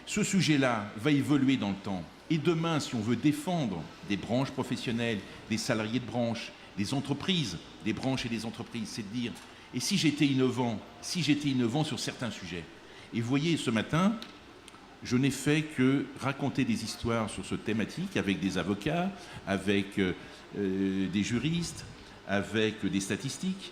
Ce sujet-là va évoluer dans le temps. Et demain, si on veut défendre des branches professionnelles, des salariés de branches, des entreprises, des branches et des entreprises, c'est de dire, et si j'étais innovant sur certains sujets? Et vous voyez, ce matin, je n'ai fait que raconter des histoires sur ce thématique avec des avocats, avec des juristes, avec des statistiques,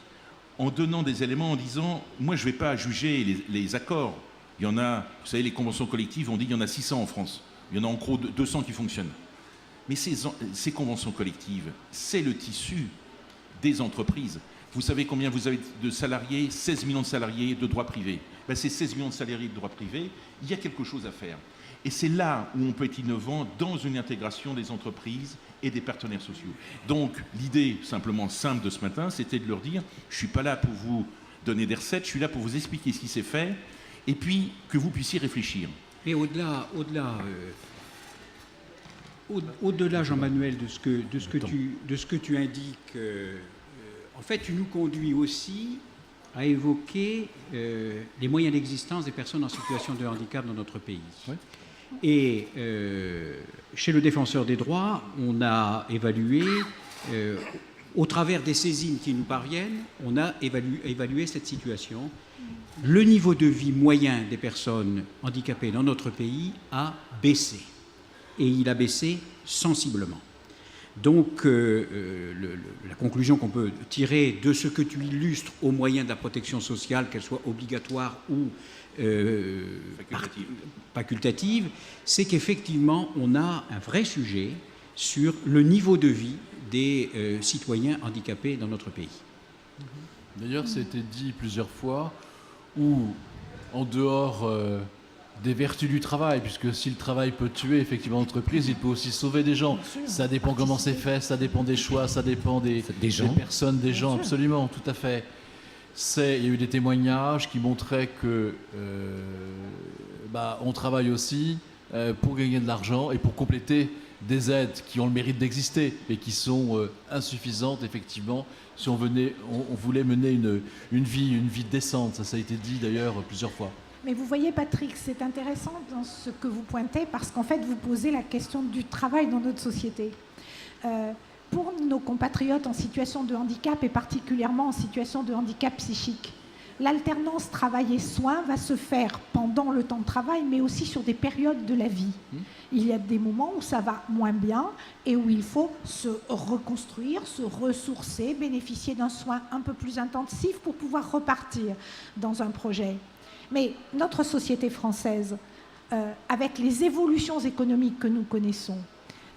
en donnant des éléments, en disant, moi je ne vais pas juger les accords. Il y en a, vous savez, les conventions collectives, on dit qu'il y en a 600 en France. Il y en a en gros 200 qui fonctionnent. Mais ces conventions collectives, c'est le tissu des entreprises. Vous savez combien vous avez de salariés? 16 millions de salariés de droit privé. Ben, ces 16 millions de salariés de droit privé, il y a quelque chose à faire. Et c'est là où on peut être innovant dans une intégration des entreprises et des partenaires sociaux. Donc l'idée simplement simple de ce matin, c'était de leur dire, je ne suis pas là pour vous donner des recettes, je suis là pour vous expliquer ce qui s'est fait, et puis que vous puissiez réfléchir. Mais au-delà, Jean-Manuel, de ce que tu indiques, en fait, tu nous conduis aussi à évoquer les moyens d'existence des personnes en situation de handicap dans notre pays. Ouais. Et chez le Défenseur des droits, on a évalué, au travers des saisines qui nous parviennent, on a évalué cette situation. Le niveau de vie moyen des personnes handicapées dans notre pays a baissé. Et il a baissé sensiblement. Donc, la conclusion qu'on peut tirer de ce que tu illustres aux moyens de la protection sociale, qu'elle soit obligatoire ou facultative, c'est qu'effectivement, on a un vrai sujet sur le niveau de vie des citoyens handicapés dans notre pays. D'ailleurs, ça a été dit plusieurs fois, ou en dehors des vertus du travail, puisque si le travail peut tuer effectivement l'entreprise, il peut aussi sauver des gens. Ça dépend comment c'est fait, ça dépend des choix, ça dépend des personnes, des gens, absolument, tout à fait. Il y a eu des témoignages qui montraient que on travaille aussi pour gagner de l'argent et pour compléter des aides qui ont le mérite d'exister, mais qui sont insuffisantes, effectivement, si on voulait mener une vie décente. Ça a été dit d'ailleurs plusieurs fois. Mais vous voyez, Patrick, c'est intéressant dans ce que vous pointez, parce qu'en fait, vous posez la question du travail dans notre société. Pour nos compatriotes en situation de handicap, et particulièrement en situation de handicap psychique, l'alternance travail et soins va se faire pendant le temps de travail, mais aussi sur des périodes de la vie. Il y a des moments où ça va moins bien et où il faut se reconstruire, se ressourcer, bénéficier d'un soin un peu plus intensif pour pouvoir repartir dans un projet. Mais notre société française, avec les évolutions économiques que nous connaissons,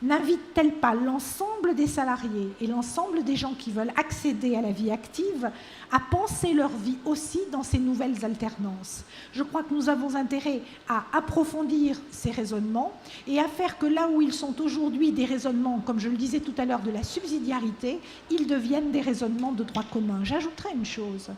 n'invite-t-elle pas l'ensemble des salariés et l'ensemble des gens qui veulent accéder à la vie active à penser leur vie aussi dans ces nouvelles alternances? Je crois que nous avons intérêt à approfondir ces raisonnements et à faire que là où ils sont aujourd'hui des raisonnements, comme je le disais tout à l'heure, de la subsidiarité, ils deviennent des raisonnements de droit commun. J'ajouterai une chose.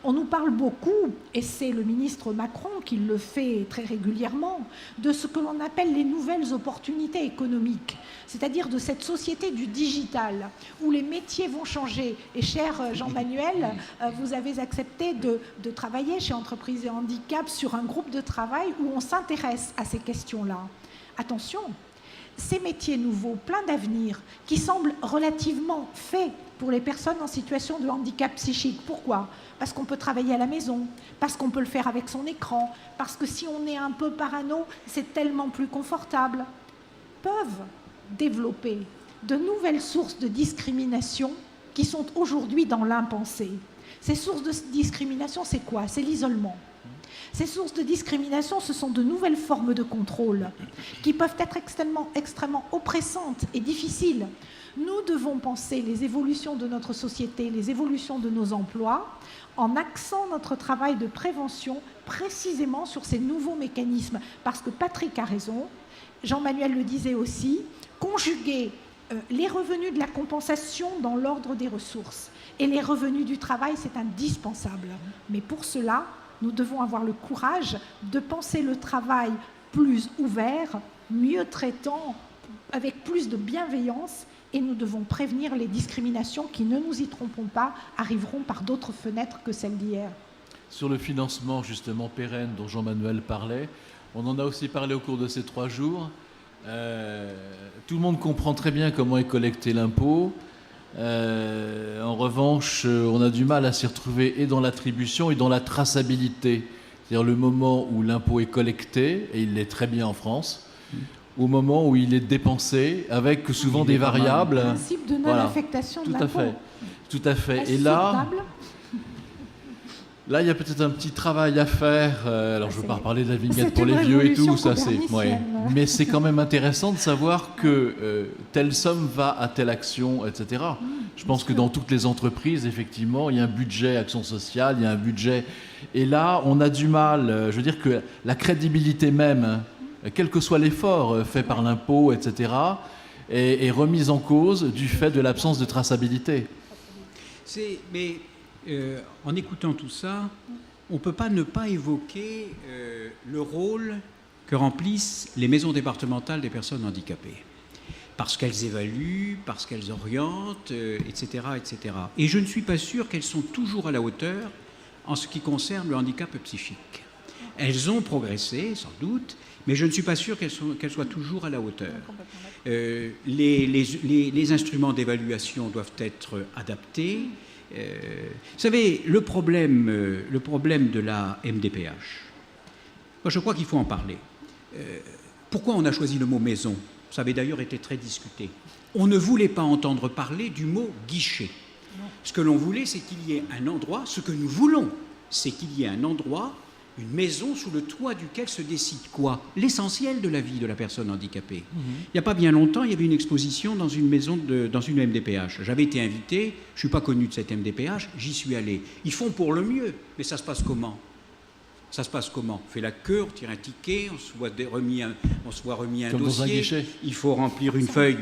On nous parle beaucoup, et c'est le ministre Macron qui le fait très régulièrement, de ce que l'on appelle les nouvelles opportunités économiques, c'est-à-dire de cette société du digital, où les métiers vont changer. Et cher Jean-Manuel, vous avez accepté de travailler chez Entreprises et Handicap sur un groupe de travail où on s'intéresse à ces questions-là. Attention, ces métiers nouveaux, pleins d'avenir, qui semblent relativement faits pour les personnes en situation de handicap psychique. Pourquoi ? Parce qu'on peut travailler à la maison, parce qu'on peut le faire avec son écran, parce que si on est un peu parano, c'est tellement plus confortable, peuvent développer de nouvelles sources de discrimination qui sont aujourd'hui dans l'impensé. Ces sources de discrimination, c'est quoi ? C'est l'isolement. Ces sources de discrimination, ce sont de nouvelles formes de contrôle qui peuvent être extrêmement oppressantes et difficiles. Nous devons penser les évolutions de notre société, les évolutions de nos emplois, en axant notre travail de prévention précisément sur ces nouveaux mécanismes. Parce que Patrick a raison, Jean-Manuel le disait aussi, conjuguer les revenus de la compensation dans l'ordre des ressources et les revenus du travail, c'est indispensable. Mais pour cela, nous devons avoir le courage de penser le travail plus ouvert, mieux traitant, avec plus de bienveillance, et nous devons prévenir les discriminations qui, ne nous y trompons pas, arriveront par d'autres fenêtres que celles d'hier. Sur le financement justement pérenne dont Jean-Manuel parlait, on en a aussi parlé au cours de ces 3 jours. Tout le monde comprend très bien comment est collecté l'impôt. En revanche, on a du mal à s'y retrouver et dans l'attribution et dans la traçabilité. C'est-à-dire le moment où l'impôt est collecté, et il l'est très bien en France, au moment où il est dépensé, avec souvent des variables. Le principe de non-affectation de l'impôt. Tout à fait. Et là, il y a peut-être un petit travail à faire. Alors, je ne veux pas reparler de la vignette pour les vieux et tout, ça c'est. Ouais. Mais c'est quand même intéressant de savoir que telle somme va à telle action, etc. Je pense que dans toutes les entreprises, effectivement, il y a un budget action sociale, il y a un budget. Et là, on a du mal. Je veux dire que la crédibilité même, quel que soit l'effort fait par l'impôt, etc., est remise en cause du fait de l'absence de traçabilité. En écoutant tout ça, on ne peut pas ne pas évoquer le rôle que remplissent les maisons départementales des personnes handicapées. Parce qu'elles évaluent, parce qu'elles orientent, etc., etc. Et je ne suis pas sûr qu'elles sont toujours à la hauteur en ce qui concerne le handicap psychique. Elles ont progressé, sans doute, mais je ne suis pas sûr qu'elles soient toujours à la hauteur. Les instruments d'évaluation doivent être adaptés. Vous savez, le problème de la MDPH, moi je crois qu'il faut en parler. Pourquoi on a choisi le mot maison ? Ça avait d'ailleurs été très discuté. On ne voulait pas entendre parler du mot guichet. Ce que l'on voulait, c'est qu'il y ait un endroit, ce que nous voulons, c'est qu'il y ait un endroit, une maison sous le toit duquel se décide quoi? L'essentiel de la vie de la personne handicapée. Il n'y a pas bien longtemps, il y avait une exposition dans une maison, dans une MDPH. J'avais été invité, je ne suis pas connu de cette MDPH, j'y suis allé. Ils font pour le mieux, mais ça se passe comment? Ça se passe comment? On fait la queue, on tire un ticket, on se voit remis un Comme dans un dossier. guichet. Il faut remplir une feuille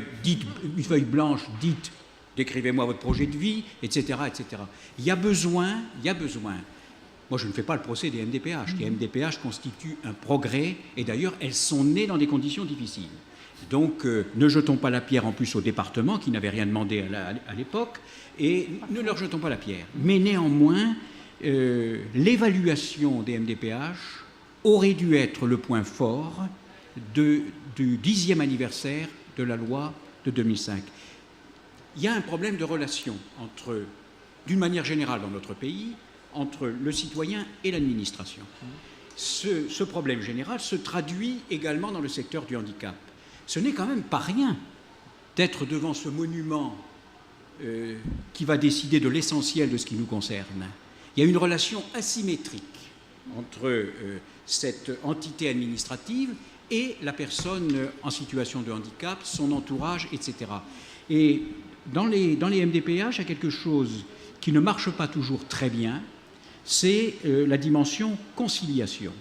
blanche dite « Décrivez-moi votre projet de vie », etc., etc. Il y a besoin. Moi, je ne fais pas le procès des MDPH. Les MDPH constituent un progrès, et d'ailleurs, elles sont nées dans des conditions difficiles. Donc, ne jetons pas la pierre en plus au département, qui n'avait rien demandé à l'époque, et ne leur jetons pas la pierre. Mais néanmoins, l'évaluation des MDPH aurait dû être le point fort du 10e anniversaire de la loi de 2005. Il y a un problème de relation d'une manière générale dans notre pays, entre le citoyen et l'administration. Ce problème général se traduit également dans le secteur du handicap. Ce n'est quand même pas rien d'être devant ce monument qui va décider de l'essentiel de ce qui nous concerne. Il y a une relation asymétrique entre cette entité administrative et la personne en situation de handicap, son entourage, etc. Et dans les MDPH, il y a quelque chose qui ne marche pas toujours très bien, c'est la dimension conciliation.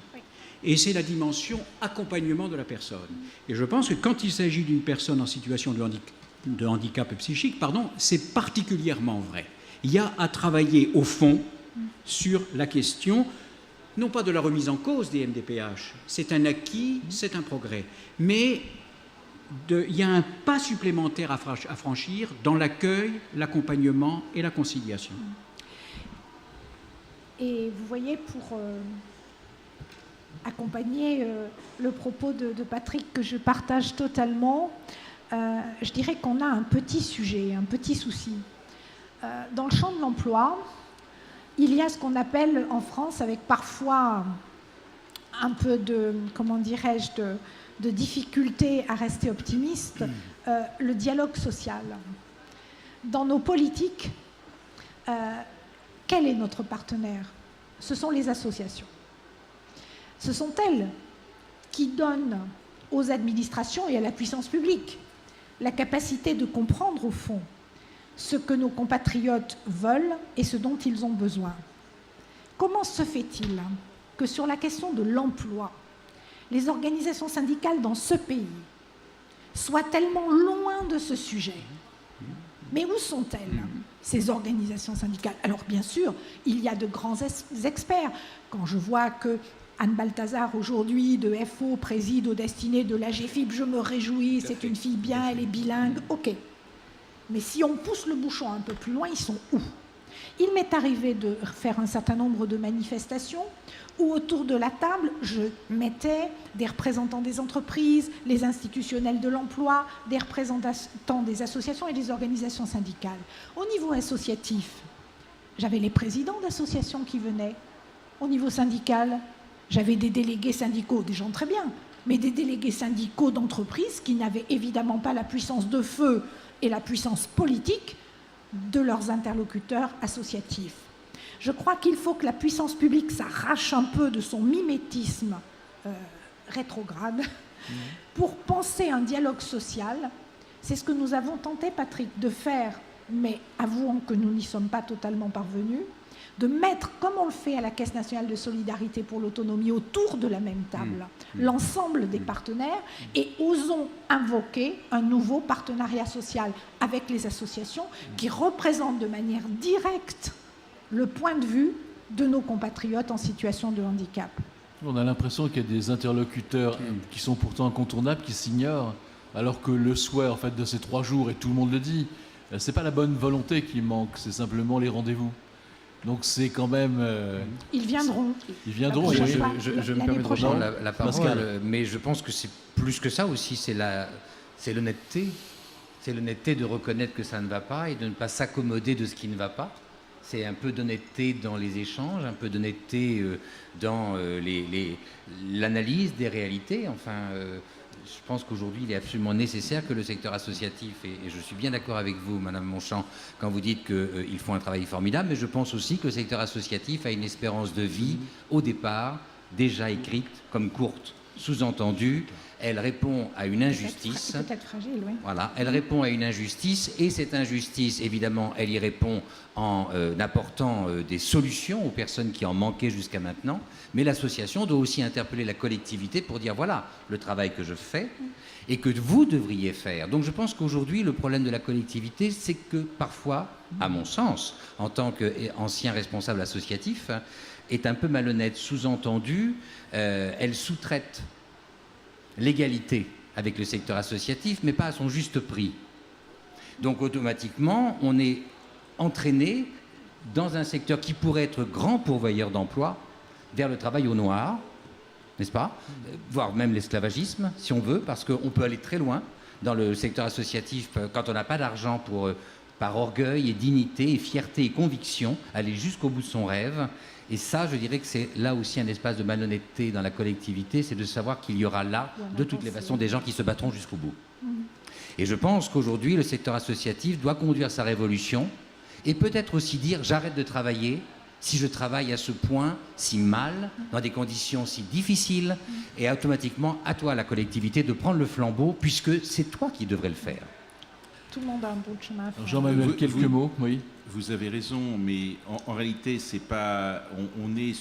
Et c'est la dimension accompagnement de la personne. Et je pense que quand il s'agit d'une personne en situation de handicap psychique, c'est particulièrement vrai. Il y a à travailler au fond sur la question, non pas de la remise en cause des MDPH, c'est un acquis, c'est un progrès, mais il y a un pas supplémentaire à franchir dans l'accueil, l'accompagnement et la conciliation. Et vous voyez, pour accompagner le propos de Patrick, que je partage totalement, je dirais qu'on a un petit sujet, un petit souci. Dans le champ de l'emploi, il y a ce qu'on appelle en France, avec parfois un peu de, de difficulté à rester optimiste, le dialogue social. Dans nos politiques, quel est notre partenaire? Ce sont les associations. Ce sont elles qui donnent aux administrations et à la puissance publique la capacité de comprendre au fond ce que nos compatriotes veulent et ce dont ils ont besoin. Comment se fait-il que sur la question de l'emploi, les organisations syndicales dans ce pays soient tellement loin de ce sujet? Mais où sont-elles, ces organisations syndicales? Alors bien sûr, il y a de grands experts. Quand je vois que Anne Balthazar, aujourd'hui, de FO, préside aux destinées de l'AGFIP, je me réjouis, c'est une fille bien, elle est bilingue, ok. Mais si on pousse le bouchon un peu plus loin, ils sont où? Il m'est arrivé de faire un certain nombre de manifestations où autour de la table, je mettais des représentants des entreprises, les institutionnels de l'emploi, des représentants des associations et des organisations syndicales. Au niveau associatif, j'avais les présidents d'associations qui venaient. Au niveau syndical, j'avais des délégués syndicaux, des gens très bien, mais des délégués syndicaux d'entreprises qui n'avaient évidemment pas la puissance de feu et la puissance politique de leurs interlocuteurs associatifs. Je crois qu'il faut que la puissance publique s'arrache un peu de son mimétisme rétrograde pour penser un dialogue social. C'est ce que nous avons tenté, Patrick, de faire, mais avouons que nous n'y sommes pas totalement parvenus, de mettre, comme on le fait à la Caisse nationale de solidarité pour l'autonomie, autour de la même table, l'ensemble des partenaires, et osons invoquer un nouveau partenariat social avec les associations qui représentent de manière directe le point de vue de nos compatriotes en situation de handicap. On a l'impression qu'il y a des interlocuteurs qui sont pourtant incontournables, qui s'ignorent, alors que le souhait en fait, de ces 3 jours, et tout le monde le dit, c'est pas la bonne volonté qui manque, c'est simplement les rendez-vous. Donc c'est quand même... Ils viendront. Ils viendront. Je me permets de reprendre la parole, Pascal. mais je pense que c'est plus que ça aussi, c'est l'honnêteté. C'est l'honnêteté de reconnaître que ça ne va pas et de ne pas s'accommoder de ce qui ne va pas. C'est un peu d'honnêteté dans les échanges, un peu d'honnêteté dans l'analyse des réalités. Enfin, je pense qu'aujourd'hui, il est absolument nécessaire que le secteur associatif, et je suis bien d'accord avec vous, Madame Monchamp, quand vous dites qu'ils font un travail formidable, mais je pense aussi que le secteur associatif a une espérance de vie, au départ, déjà écrite comme courte. Sous-entendu, elle répond à une injustice. Peut-être fragile, oui. Voilà, elle répond à une injustice, et cette injustice, évidemment, elle y répond en apportant des solutions aux personnes qui en manquaient jusqu'à maintenant. Mais l'association doit aussi interpeller la collectivité pour dire voilà le travail que je fais et que vous devriez faire. Donc je pense qu'aujourd'hui, le problème de la collectivité, c'est que parfois, à mon sens, en tant qu'ancien responsable associatif, est un peu malhonnête. Sous-entendu, elle sous-traite l'égalité avec le secteur associatif, mais pas à son juste prix. Donc automatiquement, on est entraîné dans un secteur qui pourrait être grand pourvoyeur d'emplois vers le travail au noir, n'est-ce pas? Voire même l'esclavagisme, si on veut, parce qu'on peut aller très loin dans le secteur associatif quand on n'a pas d'argent pour, par orgueil et dignité et fierté et conviction, aller jusqu'au bout de son rêve. Et ça, je dirais que c'est là aussi un espace de malhonnêteté dans la collectivité, c'est de savoir qu'il y aura là, de toutes les façons, des gens qui se battront jusqu'au bout. Et je pense qu'aujourd'hui, le secteur associatif doit conduire sa révolution et peut-être aussi dire j'arrête de travailler si je travaille à ce point si mal, dans des conditions si difficiles, et automatiquement, à toi, la collectivité, de prendre le flambeau, puisque c'est toi qui devrais le faire. Tout le monde a un bout de chemin à faire. Jean-Manuel, quelques mots, oui. Vous avez raison, mais en réalité, c'est pas. On est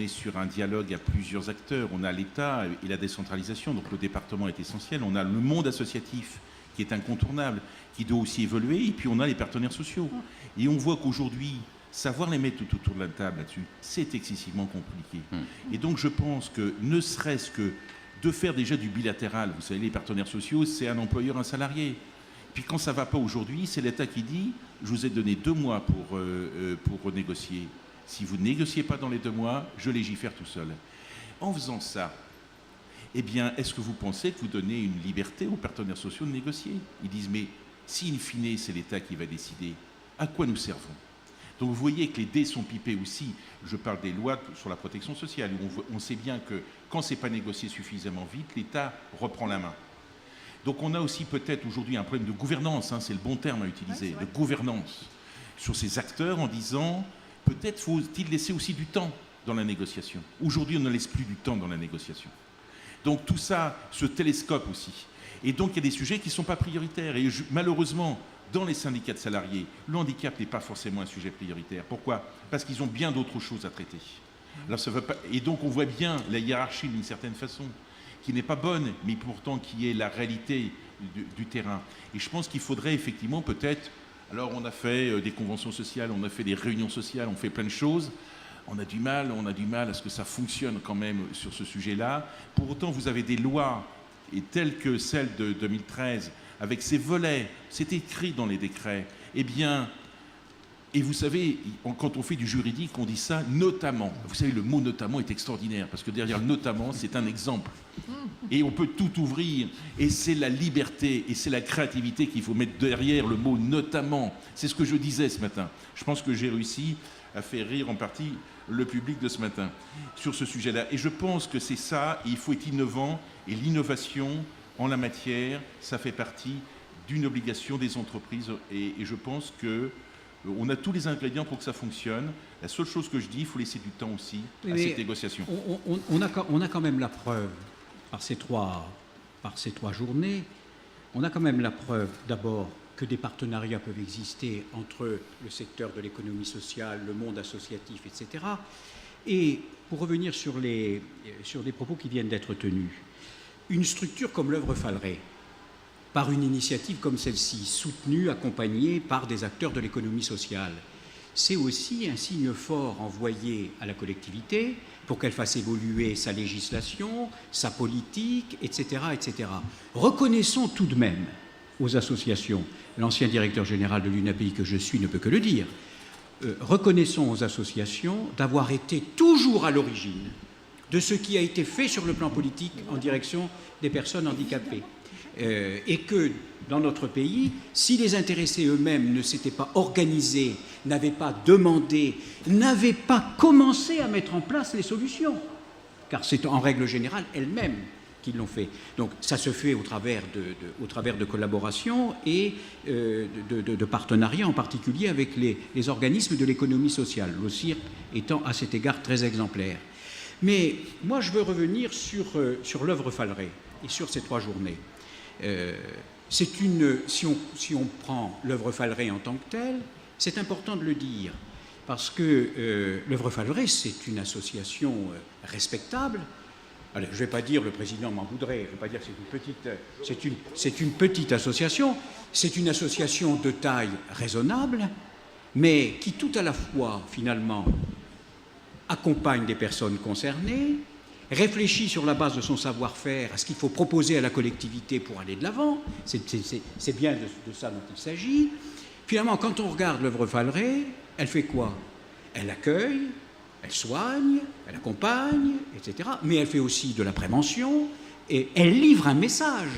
sur un dialogue à plusieurs acteurs. On a l'État et la décentralisation, donc le département est essentiel. On a le monde associatif qui est incontournable, qui doit aussi évoluer, et puis on a les partenaires sociaux. Et on voit qu'aujourd'hui, savoir les mettre tout autour de la table là-dessus, c'est excessivement compliqué. Et donc je pense que ne serait-ce que de faire déjà du bilatéral, vous savez, les partenaires sociaux, c'est un employeur, un salarié. Puis quand ça ne va pas aujourd'hui, c'est l'État qui dit « je vous ai donné 2 mois pour renégocier. Si vous ne négociez pas dans les 2 mois, je légifère tout seul. » En faisant ça, eh bien, est-ce que vous pensez que vous donnez une liberté aux partenaires sociaux de négocier? Ils disent « mais si in fine c'est l'État qui va décider, à quoi nous servons ?» Donc vous voyez que les dés sont pipés aussi. Je parle des lois sur la protection sociale, où on sait bien que quand ce n'est pas négocié suffisamment vite, l'État reprend la main. Donc on a aussi peut-être aujourd'hui un problème de gouvernance, c'est le bon terme à utiliser, de gouvernance sur ces acteurs en disant peut-être faut-il laisser aussi du temps dans la négociation. Aujourd'hui, on ne laisse plus du temps dans la négociation. Donc tout ça se télescope aussi. Et donc il y a des sujets qui ne sont pas prioritaires. Et malheureusement, dans les syndicats de salariés, le handicap n'est pas forcément un sujet prioritaire. Pourquoi? Parce qu'ils ont bien d'autres choses à traiter. Alors, ça veut pas... Et donc on voit bien la hiérarchie d'une certaine façon, qui n'est pas bonne, mais pourtant qui est la réalité du terrain. Et je pense qu'il faudrait effectivement peut-être... Alors on a fait des conventions sociales, on a fait des réunions sociales, on fait plein de choses. On a du mal à ce que ça fonctionne quand même sur ce sujet-là. Pour autant, vous avez des lois, et telles que celle de 2013, avec ces volets, c'est écrit dans les décrets. Eh bien, et vous savez, quand on fait du juridique, on dit ça notamment. Vous savez, le mot notamment est extraordinaire, parce que derrière le notamment, c'est un exemple. Et on peut tout ouvrir, et c'est la liberté, et c'est la créativité qu'il faut mettre derrière le mot notamment. C'est ce que je disais ce matin. Je pense que j'ai réussi à faire rire en partie le public de ce matin sur ce sujet-là. Et je pense que c'est ça, et il faut être innovant, et l'innovation en la matière, ça fait partie d'une obligation des entreprises, et je pense que on a tous les ingrédients pour que ça fonctionne. La seule chose que je dis, il faut laisser du temps aussi à cette négociation. On a quand même la preuve, par ces trois journées, on a quand même la preuve d'abord que des partenariats peuvent exister entre le secteur de l'économie sociale, le monde associatif, etc. Et pour revenir sur des propos qui viennent d'être tenus, une structure comme l'œuvre Falleret, par une initiative comme celle-ci, soutenue, accompagnée par des acteurs de l'économie sociale, c'est aussi un signe fort envoyé à la collectivité pour qu'elle fasse évoluer sa législation, sa politique, etc., etc. Reconnaissons tout de même aux associations, l'ancien directeur général de l'UNAPI que je suis ne peut que le dire, reconnaissons aux associations d'avoir été toujours à l'origine de ce qui a été fait sur le plan politique en direction des personnes handicapées. Et que dans notre pays, si les intéressés eux-mêmes ne s'étaient pas organisés, n'avaient pas demandé, n'avaient pas commencé à mettre en place les solutions, car c'est en règle générale elles-mêmes qui l'ont fait. Donc ça se fait au travers de collaborations et de partenariats, en particulier avec les organismes de l'économie sociale, le CIRP étant à cet égard très exemplaire. Mais moi, je veux revenir sur l'œuvre Falleret et sur ces 3 journées. Si on prend l'œuvre Falleret en tant que telle, c'est important de le dire, parce que l'œuvre Falleret, c'est une association respectable. Alors, je ne vais pas dire, le président m'en voudrait, je ne vais pas dire que c'est une petite association, c'est une association de taille raisonnable, mais qui tout à la fois, finalement, accompagne des personnes concernées, réfléchit sur la base de son savoir-faire à ce qu'il faut proposer à la collectivité pour aller de l'avant, c'est bien de ça dont il s'agit. Finalement, quand on regarde l'œuvre Falleret, elle fait quoi? Elle accueille, elle soigne, elle accompagne, etc. Mais elle fait aussi de la prévention et elle livre un message.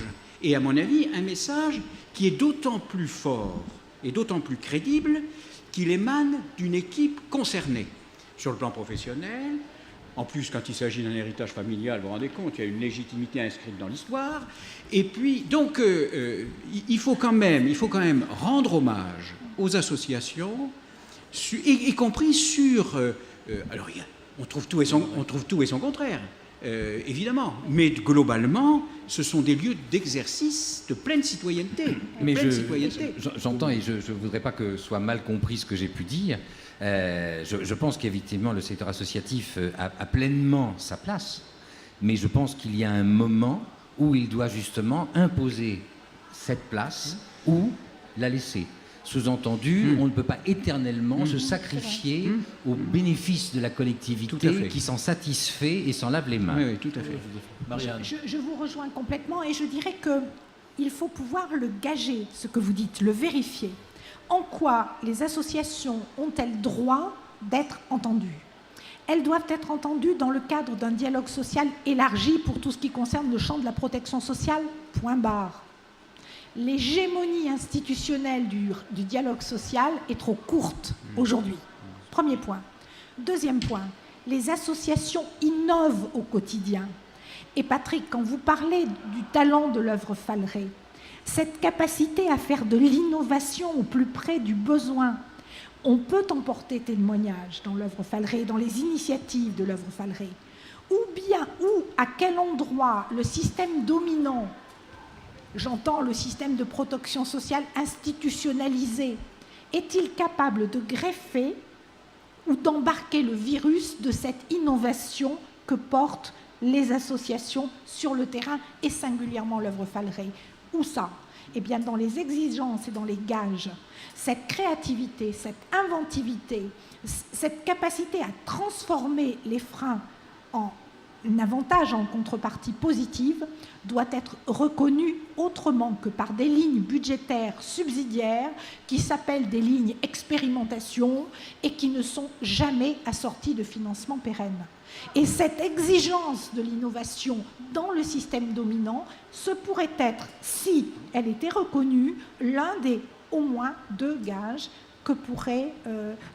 Et à mon avis, un message qui est d'autant plus fort et d'autant plus crédible qu'il émane d'une équipe concernée sur le plan professionnel. En plus, quand il s'agit d'un héritage familial, vous vous rendez compte, il y a une légitimité inscrite dans l'histoire. Et puis, donc, il faut quand même rendre hommage aux associations, y compris sur... alors, on trouve tout et son contraire, évidemment. Mais globalement, ce sont des lieux d'exercice de pleine citoyenneté. Mais j'entends, et je ne voudrais pas que soit mal compris ce que j'ai pu dire. Je pense qu'effectivement, le secteur associatif a pleinement sa place. Mais je pense qu'il y a un moment où il doit justement imposer cette place ou la laisser. Sous-entendu, on ne peut pas éternellement se sacrifier au bénéfice de la collectivité qui s'en satisfait et s'en lave les mains. Oui, tout à fait. Marianne. Je vous rejoins complètement et je dirais qu'il faut pouvoir le gager, ce que vous dites, le vérifier. En quoi les associations ont-elles droit d'être entendues? Elles doivent être entendues dans le cadre d'un dialogue social élargi pour tout ce qui concerne le champ de la protection sociale, point barre. L'hégémonie institutionnelle du dialogue social est trop courte aujourd'hui. Premier point. Deuxième point, les associations innovent au quotidien. Et Patrick, quand vous parlez du talent de l'œuvre Falleret, cette capacité à faire de l'innovation au plus près du besoin, on peut emporter témoignage dans l'œuvre Falleret, dans les initiatives de l'œuvre Falleret. Ou bien, à quel endroit le système dominant, j'entends le système de protection sociale institutionnalisé, est-il capable de greffer ou d'embarquer le virus de cette innovation que portent les associations sur le terrain et singulièrement l'œuvre Falleret? Où ça? Eh bien, dans les exigences et dans les gages, cette créativité, cette inventivité, cette capacité à transformer les freins en avantage, en contrepartie positive, doit être reconnue autrement que par des lignes budgétaires subsidiaires qui s'appellent des lignes expérimentation et qui ne sont jamais assorties de financement pérenne. Et cette exigence de l'innovation dans le système dominant, ce pourrait être, si elle était reconnue, l'un des au moins 2 gages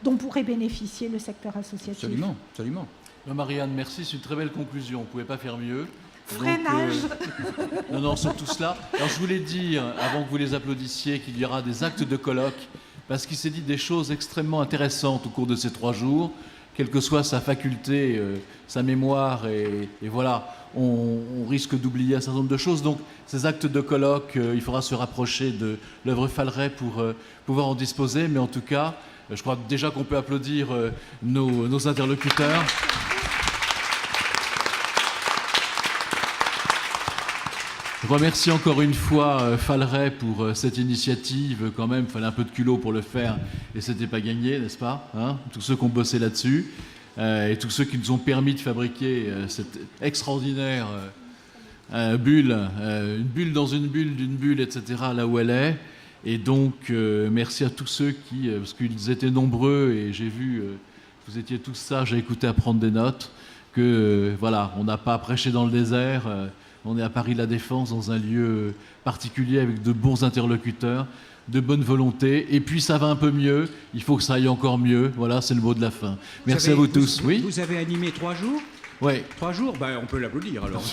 dont pourrait bénéficier le secteur associatif. Absolument, absolument. Marianne, merci, c'est une très belle conclusion. On ne pouvait pas faire mieux. Freinage. Non, sont tous là. Alors je voulais dire, avant que vous les applaudissiez, qu'il y aura des actes de colloque, parce qu'il s'est dit des choses extrêmement intéressantes au cours de ces 3 jours, quelle que soit sa faculté, sa mémoire, et voilà, on risque d'oublier un certain nombre de choses. Donc ces actes de colloque, il faudra se rapprocher de l'œuvre Falleret pour pouvoir en disposer, mais en tout cas, je crois déjà qu'on peut applaudir nos interlocuteurs. Je remercie encore une fois Falleret pour cette initiative. Quand même, il fallait un peu de culot pour le faire et c'était pas gagné, n'est-ce pas, hein? Tous ceux qui ont bossé là-dessus et tous ceux qui nous ont permis de fabriquer cette extraordinaire bulle, une bulle dans une bulle d'une bulle, etc., là où elle est. Et donc, merci à tous ceux parce qu'ils étaient nombreux et j'ai vu, vous étiez tous sages à écouter, à prendre des notes, voilà, on n'a pas prêché dans le désert. On est à Paris La Défense, dans un lieu particulier avec de bons interlocuteurs, de bonne volonté. Et puis ça va un peu mieux. Il faut que ça aille encore mieux. Voilà, c'est le mot de la fin. Merci à vous tous. Oui. Vous avez animé 3 jours? Oui. 3 jours, on peut l'applaudir alors.